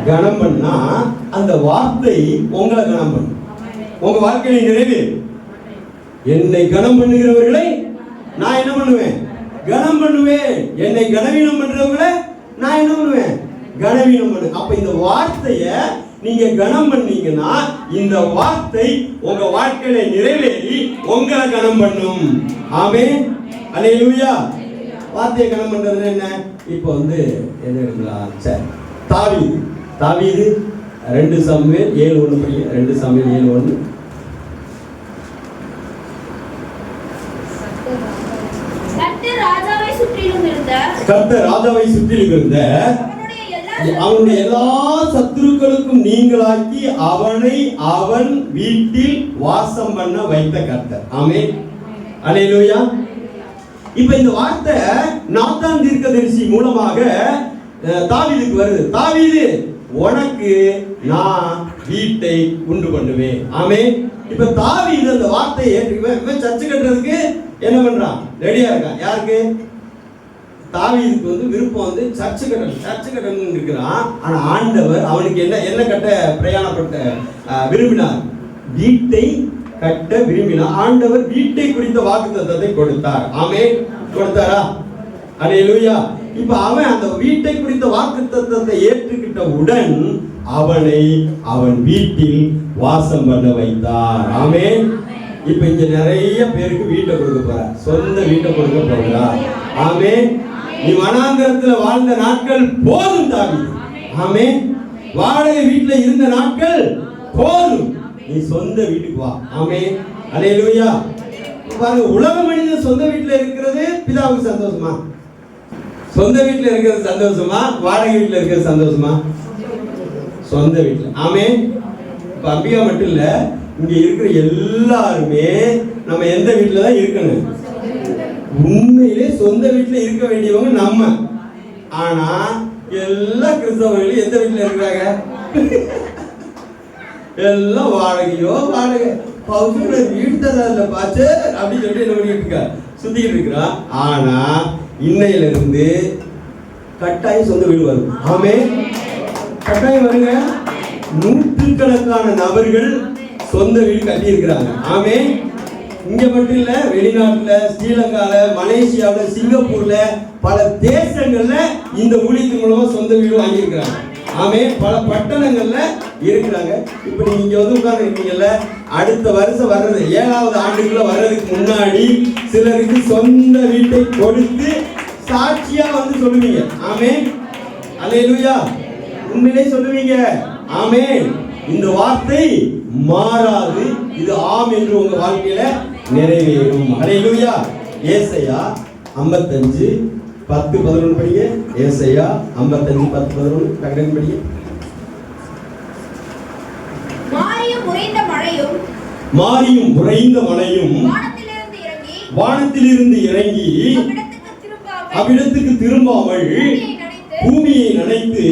கனம் பண்ணா அந்த வார்த்தை உங்களை கனம் பண்ணும். உங்க வாழ்க்கையை நிறைவேறும். என்னை கனம் பண்ணுகிறவர்களை நான் என்ன பண்ணுவேன்? கனம் பண்ணுவேன். என்னை கனவீனம் பண்றவங்களை நான் என்ன பண்ணுவேன்? கனவீனம் பண்ணு. அப்ப இந்த வார்த்தைய நீங்க கனம் பண்ணீங்கன்னா இந்த வார்த்தை உங்க வாழ்க்கையில நிறைவேறி உங்களை கனம் பண்ணும். ஆமென். அல்லேலூயா. வார்த்தையை கனம் பண்றது என்ன? இப்போ என்ன எடுக்கலாம்? சரி, தாவீது 2 சாமுவேல் 7:1 படிங்க. 2 சாமுவேல் 7:1. கர்த்தர் ராஜாவை சுற்றிலும் இருந்த அவனுடைய எல்லா சத்துருக்களுக்கும் நீங்களாக்கி அவனை அவன் வீட்டில் வாசம் பண்ண வைத்த கர்த்தர். ஆமென். அல்லேலூயா. இப்ப இந்த வார்த்தை நாத்தான் தீர்க்கதரிசி மூலமாக தாவீதுக்கு வருது. தாவீது, உனக்கு நான் வீட்டை உண்டு பண்ணுவேன். ஆமென். இப்ப தாவீது அந்த வார்த்தையை ஏற்றுக்குவேன். சர்ச்சை கட்டுறதுக்கு என்ன பண்றான்? ரெடியா இருக்கான். யாருக்கு? தாவீதுக்கு விருப்பம் சர்ச்சை கட்டணும் இருக்கிறான். ஆனா ஆண்டவர் அவனுக்கு என்ன கட்ட பிரயாணப்பட்ட விரும்பினார்? வீட்டை கட்ட விரும்பினார். ஆண்டவர் வீட்டை குறித்த வாக்குத்தத்தத்தை கொடுத்தார். ஆமென். கொடுத்தாரா? அல்லேலூயா. இப்ப அவன் அந்த வீட்டை குறித்த வாக்குத்தத்தத்தை ஏற்றுக்கிட்ட உடன் அவனை அவன் வீட்டில் வாசம் பண்ண வைத்தார். ஆமென். இப்ப இங்க நிறைய பேருக்கு வீட்டை கொடுக்க போற, சொந்த வீட்டை கொடுக்க போறா. ஆமென். நீ வனாந்தரத்துல வாழ்ந்த நாட்கள் போதும் தாவீது. ஆமென். வாடகை வீட்டுல இருந்த நாட்கள் போதும். நீ சொந்த வீட்டுக்கு வா. ஆமென். அல்லேலூயா. பாருங்க, உலக மனிதன் சொந்த வீட்டுல இருக்கிறது பிதாவுக்கு சந்தோஷமா? சொந்த வீட்டுல இருக்கிறது சந்தோஷமா? வாடகை வீட்டுல இருக்கிறது சந்தோஷமா? சொந்த வீட்டுல. ஆமென். இப்ப அம்பிகா மட்டும் இல்ல, இங்க இருக்கிற எல்லாருமே நம்ம எந்த வீட்டுல தான் இருக்கணும்? உண்மையிலே சொந்த வீட்டுல இருக்க வேண்டியவங்க நம்ம. ஆனா எல்லா கிறிஸ்தவர்களும் எந்த வீட்டுல இருக்கிறாங்க? எல்லாம் வாடகை வீட்டுல பாச்சு அப்படின்னு சொல்லிட்டு என்ன பண்ணிட்டு இருக்கா? சுத்திட்டு இருக்கிறான். ஆனா இன்னையில இருந்து கட்டாயம் சொந்த வீடு வரும். ஆமென். கட்டாயம் வருங்க. நூற்றுக்கணக்கான நபர்கள் சொந்த வீடு கட்டி இருக்கிறாங்க. ஆமென். இங்க மட்டும் இல்ல, வெளிநாட்டுல, ஸ்ரீலங்கால, மலேசியாவில, சிங்கப்பூர்ல, பல தேசங்கள்ல இந்த ஊழியத்தின் மூலமா சொந்த வீடு வாங்கி இருக்கிறாங்க. ஆமென். பல பட்டணங்கள்ல இருக்கிறாங்க. இப்ப நீங்க இங்க உட்கார்ந்து இருக்கீங்கல்ல, அடுத்த வருஷம் வர்றது 7வது ஆண்டுக்குள்ள வர்றதுக்கு முன்னாடி சிலருக்கு சொந்த வீட்டை கொடுத்து சாட்சியா சொல்லுவீங்க. ஆமென். அல்லேலூயா. உண்மையிலே சொல்லுவீங்க. ஆமென். இந்த வார்த்தை மாறாது. இது ஆம் என்று உங்க வாழ்க்கையில நிறைவேறும். அல்லேலூயா. ஏசாயா 55:10-11 படிங்க. ஏசாயா 55:10-11 டக்குனு படிங்க. மாரியும் உறைந்த மழையும் வானத்திலிருந்து இறங்கி அவ்விடத்துக்கு திரும்பாமல் பூமியை நனைத்து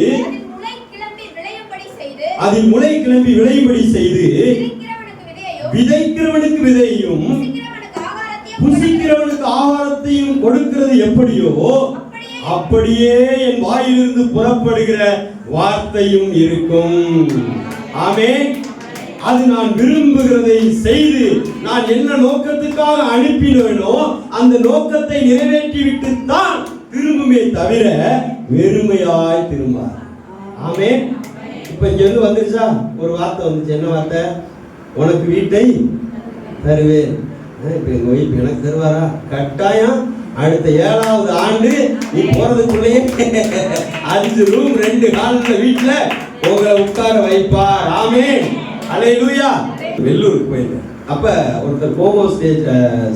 அதில் முளை கிளம்பி விளையும்படி செய்து விதைக்கிறவனுக்கு விதையையும் புசிக்கிறவனுக்கு ஆகாரத்தையும் கொடுக்கிறது எப்படியோ அப்படியே என் வாயிலிருந்து புறப்படுகிற வார்த்தையும் இருக்கும். ஆமென். அது நான் விரும்புகிறதை செய்து நான் என்ன நோக்கத்துக்காக அனுப்பினேனோ அந்த நோக்கத்தை நிறைவேற்றி விட்டு தான் திரும்புமே தவிர வெறுமையாய் திரும்பார். ஆமென். இப்ப இங்க வந்துருச்சா? ஒரு வார்த்தை வந்துச்சு. என்ன வார்த்தை? உனக்கு வீட்டை தருவேன். இப்ப எங்க ஒய்ஃப் எனக்கு தருவாரா? கட்டாயம். அடுத்த 7வது ஆண்டு நீ போறதுக்குள்ளேயே 5 ரூம் 2 ஹால்ல வீட்டுல உங்களை உட்கார வைப்பார். ஆமென். அல்லேலூயா. வெள்ளூருக்கு போயிருந்தேன். அப்ப ஒருத்தர் கோமோ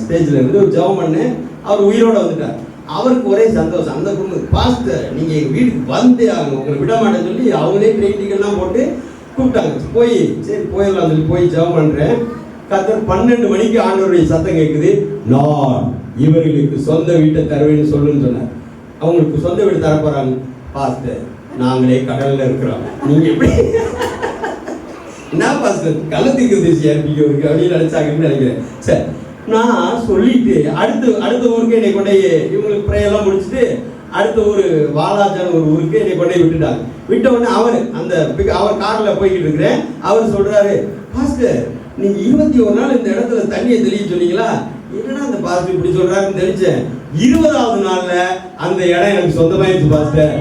ஸ்டேஜ்ல இருந்து ஒரு ஜெபம் பண்ணு. அவர் உயிரோட வந்துட்டார். அவருக்கு ஒரே சந்தோஷம். அந்த குடும்பம், பாஸ்டர் நீங்க எங்க வீட்டுக்கு வந்தே ஆகணும், உங்களை விட மாட்டேன்னு சொல்லி அவங்களே ட்ரெயின் டிக்கெட்லாம் போட்டு கூப்பிட்டாங்க. போய் சரி போயிடலாம் சொல்லி போய் ஜெபம் பண்றேன். கர்த்தர் 12 மணிக்கு ஆண்டவருடைய சத்தம் கேட்குது. நான் இவர்களுக்கு சொந்த வீட்டை தருவேன்னு சொல்லுன்னு சொன்னார். அவங்களுக்கு சொந்த வீடு தரப்போறாங்க. பாஸ்டர் நாங்களே கடல்ல இருக்கிறோம். நீங்க எப்படி என்ன பாஸ்டர் கள்ளத்துக்கு தேசிய இருக்கு அப்படின்னு நினைச்சாங்கன்னு நினைக்கிறேன். சரி, நான் சொல்லிட்டு அடுத்த ஊருக்கு என்னை கொண்டே இவங்களுக்கு ப்ரேயெல்லாம் முடிச்சுட்டு அடுத்த ஒரு வாலாஜான ஒரு ஊருக்கு என்னை கொண்டே விட்டுட்டாங்க. விட்ட உடனே அவர் காரில் போய்கிட்டு இருக்கிறேன். அவர் சொல்றாரு, பாஸ்டர் நீங்க 21 நாள் இந்த இடத்துல தண்ணியை தெளிக்க சொன்னீங்களா? என்னன்னா அந்த பாஸ்டர் இப்படி சொல்றாருன்னு தெளிச்சேன். 20வது நாள்ல அந்த இடம் எனக்கு சொந்தமாயிடுச்சு பாஸ்டர்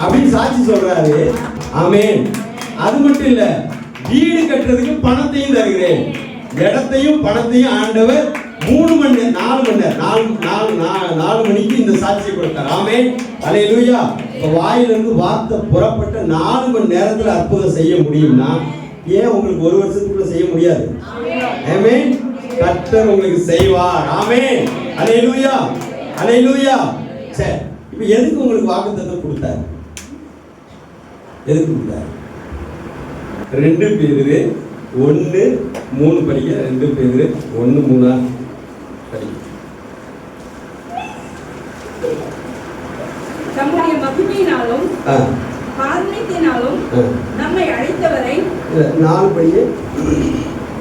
அப்படின்னு சாட்சி சொல்றாரு. ஆமென். அது மட்டும் இல்ல, வீடு கட்டுறதுக்கு பணத்தையும் தருகிறேன். இடத்தையும் பணத்தையும் ஆண்டவர் 3 மணி நேரம் 4 மணிக்கு இந்த சாட்சியை கொடுத்தார். ஆமென். அல்லேலூயா. வாயிலிருந்து வார்த்தை புறப்பட்ட 4 மணி நேரத்தில் அற்புதம் செய்ய முடியும்னா ஏன் உங்களுக்கு 1 வருஷத்துக்குள்ள செய்ய முடியாது? ஆமென். கர்த்தர் உங்களுக்கு செய்வார். ஆமென். அல்லேலூயா. அல்லேலூயா. சரி, இப்போ எதுக்கு உங்களுக்கு வாக்குத்தத்தம் கொடுத்தார்? எதுக்கு கொடுத்தார்? 2 பேதுரு 1:3 படிக்க. 2 பேதுரு 1:3 படிக்க. நம்முடைய மகிமையினாலும் காரணத்தினாலும் நம்மை அழைத்தவரை 4 படிக்க.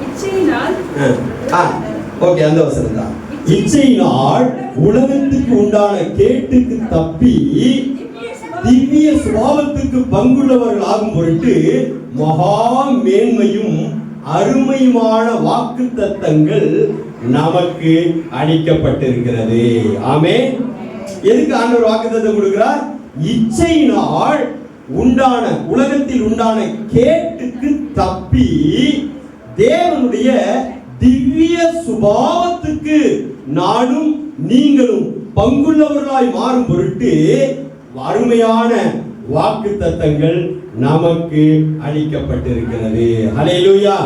இச்சையினால் ஓகே, அந்த வசனம் தான். இச்சையினால் உலகத்துக்கு உண்டான கேட்டுக்கு தப்பி திவ்ய சுபாவத்துக்கு பங்குள்ளவர்கள் ஆகும் பொருட்டு மகா மேன்மையும் அருமையுமான வாக்குத்தத்தங்கள் நமக்கு அளிக்கப்பட்டிருக்கிறது. ஆமென். எதுக்கு ஆண்டவர் வாக்குத்தத்தம் கொடுக்கிறார்? இச்சையினால் உண்டான உலகத்தில் உண்டான கேட்டுக்கு தப்பி தேவனுடைய திவ்ய சுபாவத்துக்கு நானும் நீங்களும் பங்குள்ளவர்களாய் மாறும் பொருட்டு அருமையான வாக்குத்தத்தங்கள் நமக்கு அளிக்கப்பட்டிருக்கிறது. ஹல்லேலூயா.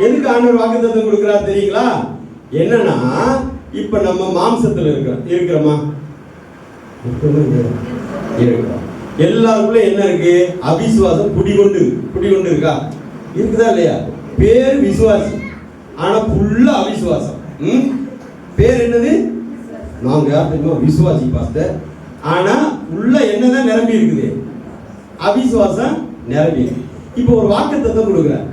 எதுக்கு ஆண்டவர் வாக்குத்தத்தம் கொடுக்கிறார் தெரியுங்களா? என்னன்னா, இப்ப நம்ம மாம்சத்துல இருக்கிறோமா? இருக்கிறோம். எல்லாருக்குள்ள என்ன இருக்கு? அவிசுவாசம் குடிகொண்டு இருக்கா? இருக்குதா இல்லையா? பேர் விசுவாசி, ஆனா ஃபுல்லா அவிசுவாசம். பேர் என்னது? நாங்க யார் தெரியுமா? விசுவாசி பாஸ்டர். ஆனா உள்ள என்னதான் நிரம்பி இருக்குது? அவிசுவாசம் நிரம்பி இருக்கு. இப்போ ஒரு வாக்குத்தத்தம் கொடுக்குறார்.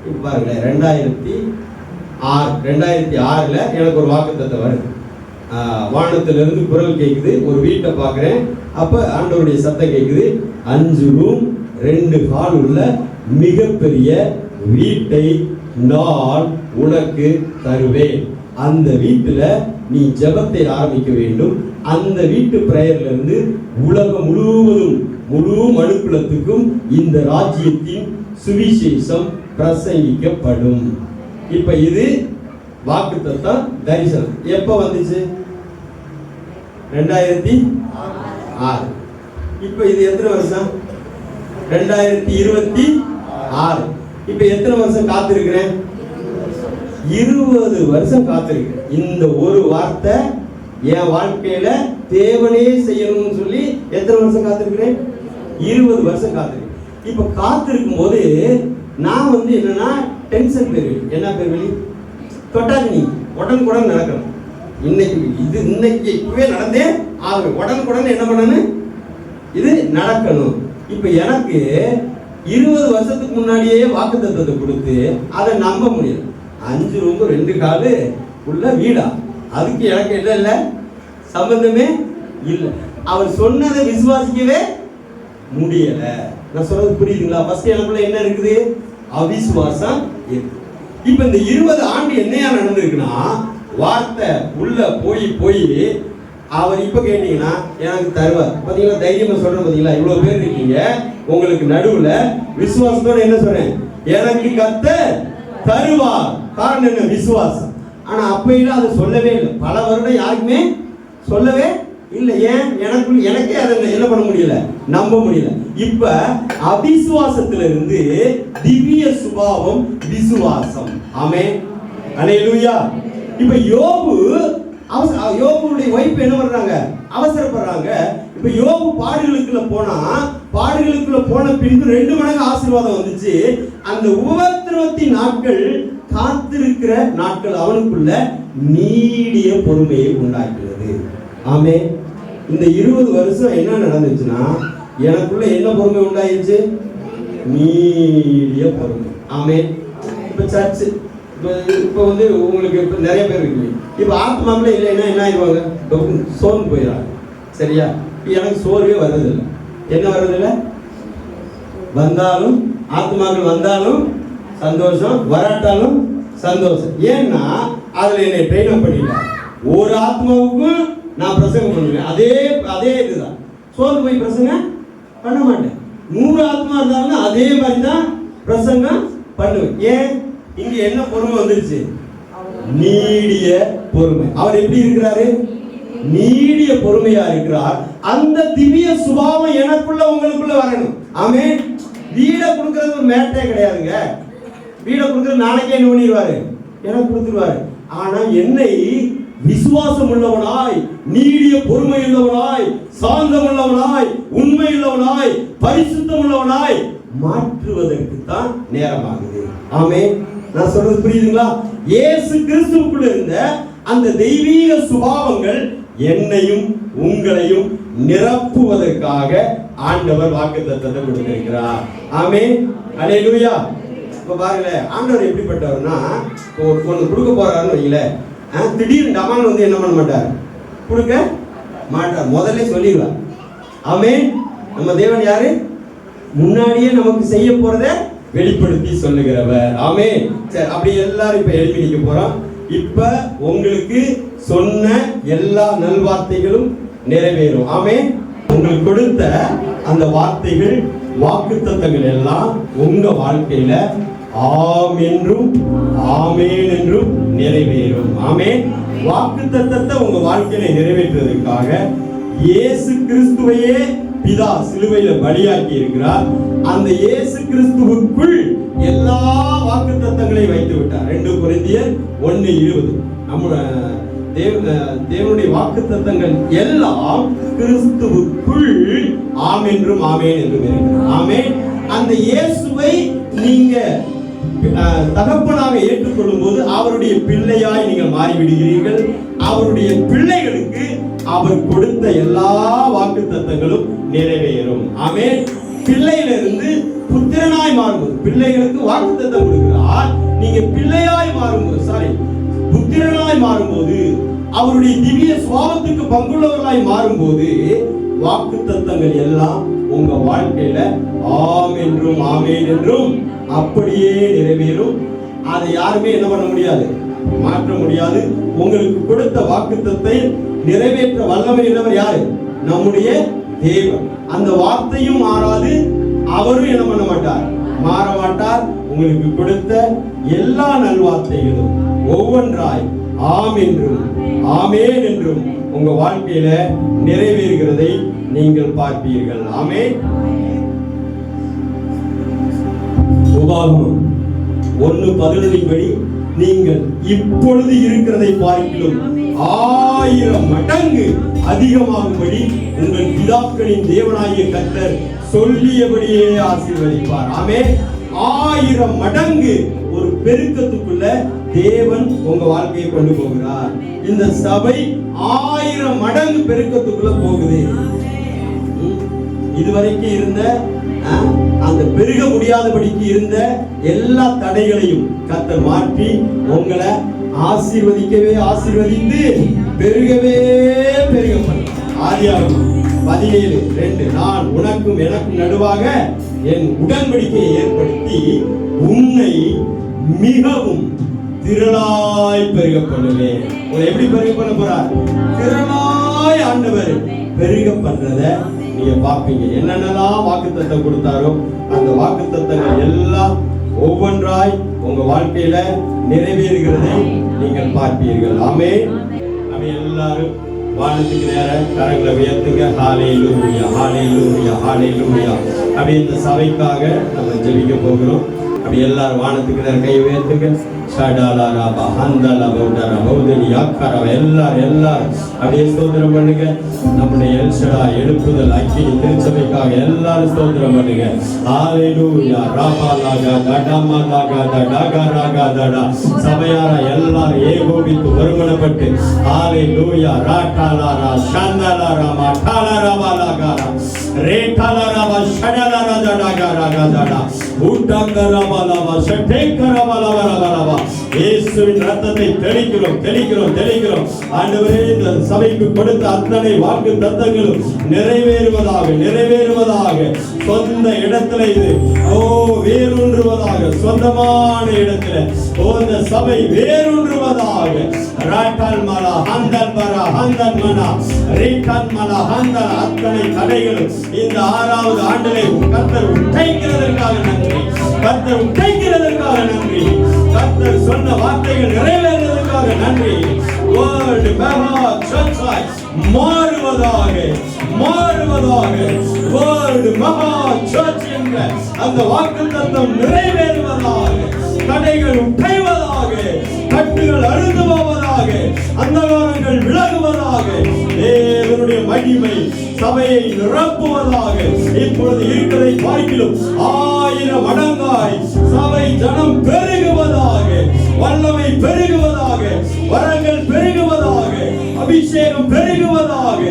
இப்ப பாருங்களேன், 2006ல எனக்கு ஒரு வாக்குத்தத்தம் வருது. வானத்திலிருந்து குரல் கேட்குது. ஒரு வீட்டை பார்க்குறேன். அப்போ ஆண்டவருடைய சத்தம் கேட்குது. 5 ரூம் 2 ஹால் உள்ள மிகப்பெரிய வீட்டை நான் உனக்கு தருவேன். அந்த வீட்டில் நீ ஜெபத்தை ஆரம்பிக்க வேண்டும். அந்த வீட்டு பிரேயர்ல இருந்து உலகம் முழுவதும் முழு மனுக்குலத்துக்கும் இந்த ராஜ்யத்தின் சுவிசேஷம் பிரசங்கிக்கப்படும். இப்ப இது வாக்குத்தத்தம், தரிசனம். எப்ப வந்துச்சு? 2006. இப்ப இது எத்தனை வருஷம்? 2026. இப்ப எத்தனை வருஷம் காத்திருக்கிறேன்? 20 வருஷம் காத்திருக்கிறேன். இந்த ஒரு வார்த்தை என் வாழ்க்கையில தேவனே செய்யணும்னு சொல்லி எத்தனை வருஷம் காத்திருக்கிறேன்? 20 வருஷம் காத்திருக்கிறேன். இப்ப காத்திருக்கும் போது நான் என்னன்னா டென்ஷன் பெறுவேன். என்ன பெறுவெளி? தொட்டாது நீ உடனுக்குடன் நடக்கணும். இன்னைக்கு இப்பவே நடந்தே ஆகும். உடனுக்குடன் என்ன பண்ணணும்? இது நடக்கணும். இப்ப எனக்கு 20 வருஷத்துக்கு முன்னாடியே வாக்குத்தத்தத்தை கொடுத்து அதை நம்ப முடியல. 5 ரூம் 2 காலு உள்ள வீடா? அதுக்கு எனக்கு இல்ல சம்பந்தமே இல்லை. அவர் சொன்னதை விசுவாசிக்கவே முடியல. நான் சொல்றது புரியுதுங்களா? ஃபர்ஸ்ட் எனக்குள்ள என்ன இருக்குது? அவிசுவாசம் இருக்கு. இப்ப இந்த 20 ஆண்டு என்னையா நடந்திருக்குன்னா, வார்த்தை உள்ள போய் அவர் இப்ப கேட்டீங்கன்னா எனக்கு தருவார். பாத்தீங்களா, தைரியமா சொல்றேன். பாத்தீங்களா, இவ்வளவு பேர் இருக்கீங்க, உங்களுக்கு நடுவுல விசுவாசத்தோட என்ன சொல்றேன்? எனக்கு கர்த்தர் தருவார். காரணம் என்ன? விசுவாசம். ஆனா அப்பையில அதை சொல்லவே இல்லை. பல வருடம் யாருக்குமே சொல்லவே இல்லை. ஏன்? எனக்கே அதை என்ன பண்ண முடியல, நம்ப முடியல. இப்ப அவிசுவாசத்திலிருந்து திவ்ய சுபாவம் விசுவாசம். ஆமென். அல்லேலூயா. இப்ப யோபுடைய வைஃப் என்ன பண்றாங்க? அவசரப்படுறாங்க. இப்ப யோபு பாடுகளுக்குள்ள போன பின்பு 2 மடங்கு ஆசீர்வாதம் வந்துச்சு. அந்த உபத்திரவத்தின் நாட்கள், காத்திருக்கிற நாட்கள் அவனுக்குள்ள நீடிய பொறுமையை உண்டாக்குகிறது. ஆமென். இந்த 20 வருஷம் என்ன நடந்துச்சுன்னா எனக்குள்ள என்ன பொறுமை உண்டாயிருச்சு? நீடிய பொறுமை. ஆமென். இப்போ சர்ச்சு இப்போ வந்து உங்களுக்கு இப்போ நிறைய பேர் இருக்கு. இப்போ ஆத்மாக்களே இல்லைன்னா என்ன ஆயிடுவாங்க? சோர்ந்து போயிடுறாங்க. சரியா? எனக்கு சோர்வே வர்றதில்லை. என்ன வர்றதில்லை? வந்தாலும் ஆத்மாக்கள் வந்தாலும் சந்தோஷம், வராட்டாலும் சந்தோஷம். ஏன்னா அதில் என்னை ட்ரெயின் அப் பண்ணிட்டாங்க. ஒரு ஆத்மாவுக்கும் நான் பிரசங்கம் பண்ணுவேன். அதே இதுதான். சோர்ந்து போய் பிரசங்கம் பண்ண மாட்டேன். 100 ஆத்மா இருந்தாலும் அதே மாதிரி தான் பிரசங்கம் பண்ணுவேன். ஏன்? இங்க என்ன பொறுமை வந்துருச்சு? நீடிய பொறுமை. அவர் எப்படி இருக்கிறாரு? நீடிய பொறுமையா இருக்கிறார். அந்த திவ்ய சுபாவம் எனக்குள்ள உங்களுக்குள்ள வரணும். ஆமென். வீடை கொடுக்கறது ஒரு மேட்டே கிடையாதுங்க. வீடை கொடுக்கறது நாளைக்கே என்ன பண்ணிடுவாரு? எனக்கு கொடுத்துருவாரு. ஆனா என்னை விசுவாசம் உள்ளவனாய், நீடிய பொறுமை உள்ளவனாய், சாந்தம் உள்ளவனாய், உண்மை உள்ளவனாய், பரிசுத்தம் உள்ளவனாய் மாற்றுவதற்கு தான் நேரமாகுது. ஆமென். நான் சொல்றது புரியுதுங்களா? இயேசு கிறிஸ்துவுக்குள்ள இருந்த அந்த தெய்வீக சுபாவங்கள் என்னையும் உங்களையும் நிரப்புவதற்காக ஆண்டவர் வாக்குத்தத்தத்தை கொடுத்திருக்கிறார். ஆமென். அல்லேலூயா. இப்ப பாருங்க, ஆண்டவர் எப்படிப்பட்டவர்னா, ஒன்று கொடுக்க போறாருன்னு வைங்கள, திடீர்னு டமான் வந்து என்ன பண்ண மாட்டார்? கொடுக்க மாட்டார். முதல்ல சொல்லிடுவார். ஆமென். நம்ம தேவன் யாரு? முன்னாடியே நமக்கு செய்ய போறதை வெளிப்படுத்தி சொல்லுகிறவர். ஆமென். சரி, அப்படி எல்லாரும் இப்ப எழுப்பி நிக்க போறோம். இப்ப உங்களுக்கு சொன்ன எல்லா நல்வார்த்தைகளும் நிறைவேறும். ஆமென். உங்களுக்கு கொடுத்த அந்த வார்த்தைகள், வாக்குத்தத்தங்கள் எல்லாம் உங்க வாழ்க்கையில ஆம் என்றும் ஆமேன் என்றும் நிறைவேறும். ஆமென். வாக்குத்தத்தத்தை உங்க வாழ்க்கையில நிறைவேற்றுவதற்காக இயேசு கிறிஸ்துவையே பிதா சிலுவையில பலியாக்கி இருக்கிறார். அந்த இயேசு கிறிஸ்துவுக்குள் எல்லா வாக்குத்தத்தங்களையும் வைத்து விட்டார். 2 கொரிந்தியர் 1:20. நம்ம தேவனுடைய வாக்குத்தத்தங்கள் எல்லாம் கிறிஸ்துவுக்குள் ஆம் என்றும் ஆமேன் என்றும் இருக்கிறது. ஆமென். அந்த இயேசுவை நீங்க தகப்பனாக ஏற்றுக்கொள்ளும் போது அவருடைய பிள்ளையாய் நீங்கள் மாறிவிடுகிறீர்கள். அவருடைய பிள்ளைகளுக்கு அவர் கொடுத்த எல்லா வாக்குத்தத்தங்களும் நிறைவேறும். ஆமென். பிள்ளையிலிருந்து புத்திரனாய் மாறும்போது, பிள்ளைகளுக்கு வாக்குத்தத்தம் கொடுக்கிறார். நீங்க பிள்ளையாய் மாறும்போது, புத்திரனாய் மாறும்போது, அவருடைய திவ்ய சுபாவத்துக்கு பங்குள்ளவர்களாய் மாறும்போது வாக்குத்தத்தங்கள் எல்லாம் உங்க வாழ்க்கையில ஆம் என்றும் ஆமேன் என்றும் அப்படியே நிறைவேறும். அதை யாருமே என்ன பண்ண முடியாது? மாற்ற முடியாது. உங்களுக்கு கொடுத்த வாக்குத்தத்தை நிறைவேற்ற வல்லமை உள்ளவர் யாரு? நம்முடைய தேவன். அந்த வார்த்தையும் மாறாது, அவரும் என்ன பண்ண மாட்டார்? மாற மாட்டார். உங்களுக்கு கொடுத்த எல்லா நல்வார்த்தைகளும் ஒவ்வொன்றாய் ஆம் என்றும் ஆமேன் என்றும் உங்க வாழ்க்கையில நிறைவேறுகிறதை நீங்கள் பார்ப்பீர்கள். ஆமென். உபாகமம் 1:11 படி நீங்கள் இப்பொழுது இருக்கிறதை பார்க்கிலும் 1000 மடங்கு அதிகமாகும்படி உங்கள் பிதாக்களின் தேவனாகிய கர்த்தர் சொல்லியபடியே ஆசீர்வதிப்பார். ஆமென். 1000 மடங்கு ஒரு பெருக்கத்துக்குள்ள தேவன் உங்க வாழ்க்கையை கொண்டு போகிறார். இந்த சபை 1000 மடங்கு பெருக்கத்துக்குள்ள போகுது. இதுவரைக்கும் இருந்த அந்த பெருக முடியாதபடிக்கு இருந்த எல்லா தடைகளையும் கர்த்தர் மாற்றி உங்களை ஆசீர்வதித்து பெருகவே பெருக பண்ண. ஆதியாகமம் 17:2 நான் உனக்கும் எனக்கும் நடுவாக என் உடன்படிக்கையை ஏற்படுத்தி உன்னை மிகவும் திரளாய் பெருக பண்ணுவேன். உன்னை எப்படி பெருக பண்ண போறார்? திரளாய் ஆண்டவர் பெருக பண்றத நீங்க பார்ப்பீங்க. என்னென்னலாம் வாக்குத்தத்தம் கொடுத்தாரோ அந்த வாக்குத்தத்தங்கள் எல்லாம் ஒவ்வொன்றாய் உங்க வாழ்க்கையில நிறைவேறுகிறதை நீங்கள் பார்ப்பீர்கள். ஆமென். நம்ம எல்லாரும் வானத்துக்கு நேர கரங்களை உயர்த்துங்க. ஹல்லேலூயா, ஹல்லேலூயா, ஹல்லேலூயா. அப்படி இந்த சபைக்காக நம்ம ஜெபிக்க போகிறோம். அப்படி எல்லாரும் வானத்துக்கு நேரம் கை உயர்த்துங்க. ஷடாலாராபா ஹந்தலபௌடரா பௌதரி யாக்கரவ எல்லாரும் அப்படியே ஸ்தோத்திரம் பண்ணுங்க. நம்முடைய எல்ஷடா எழுப்புதல் அக்கினி திருச்சபைக்காக எல்லாரும் ஸ்தோத்திரம் பண்ணுங்க. ஹalleluya ராபாலாகா தடமாலாகா தடகராகா தட சபையாரா எல்லாரும் ஏகோபித்து ஒருமனப்பட்டு ஹalleluya ராட்டாலாரா ஷந்தலாரா மாட்டாலாராபாலாகா ரேட்டாலாராபா ஷடலாரா தடகராகா தட ஊட்டங்கராபாலாபா ஷட்டேக்கராபாலாபா இயேசுவின் ரத்தத்தை தெளிக்கிறோம். ஆண்டவரே, இந்த சபைக்கு கொடுத்த அத்தனை வாக்கு தத்தங்களும் நிறைவேறுவதாக சொந்த இடத்துல இது வேரூன்றுவதாக, சொந்தமான இடத்துல இந்த சபை வேரூன்றுவதாக. ராட்டல் மலா ஹந்தல் பரா ஹந்தல் மனா ரீட்டல் மலா ஹந்தல் அத்தனை தடைகளும் இந்த 6வது ஆண்டிலே கர்த்தர் உடைக்கிறதற்காக நன்றி. கர்த்தர் சொன்ன வார்த்தைகள் நிறைவேறுவதற்காக நன்றி. வேர்ல்ட் மெகா சர்ச்சாய் மாறுவதாக. வேர்ல்ட் மெகா சர்ச் என்ற அந்த வாக்குத்தத்தம் நிறைவேறுவதாக. தடைகள் உடைவதாக. கட்டுகள் அறுந்து போவதாக. அந்தகாரங்கள் விலகுவதாக. தேவனுடைய மகிமை சபையை நிரப்புவதாக. இப்பொழுது இருக்கிறதை பார்க்கிலும் 1000 மடங்காய் சபை ஜனம் பெருகுவதாக. வல்லமை பெருகுவதாக. வரங்கள் பெருகுவதாக. அபிஷேகம் பெருகுவதாக.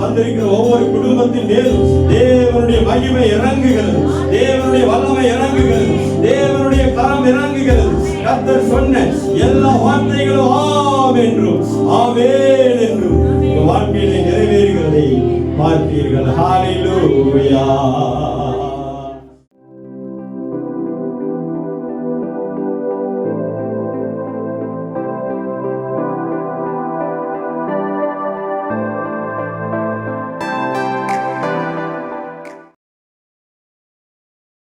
வந்திருக்கிற ஒவ்வொரு குடும்பத்தின் மேலும் தேவனுடைய மகிமை இறங்குகிறது. தேவனுடைய வல்லமை இறங்குகிறது. தேவனுடைய கரம் இறங்குகிறது. கர்த்தர் சொன்ன எல்லா வார்த்தைகளும் ஆம் என்றும் ஆமென் என்றும் வாழ்க்கையிலே நிறைவேறுகிறதை பார்ப்பீர்கள். ஹalleluya.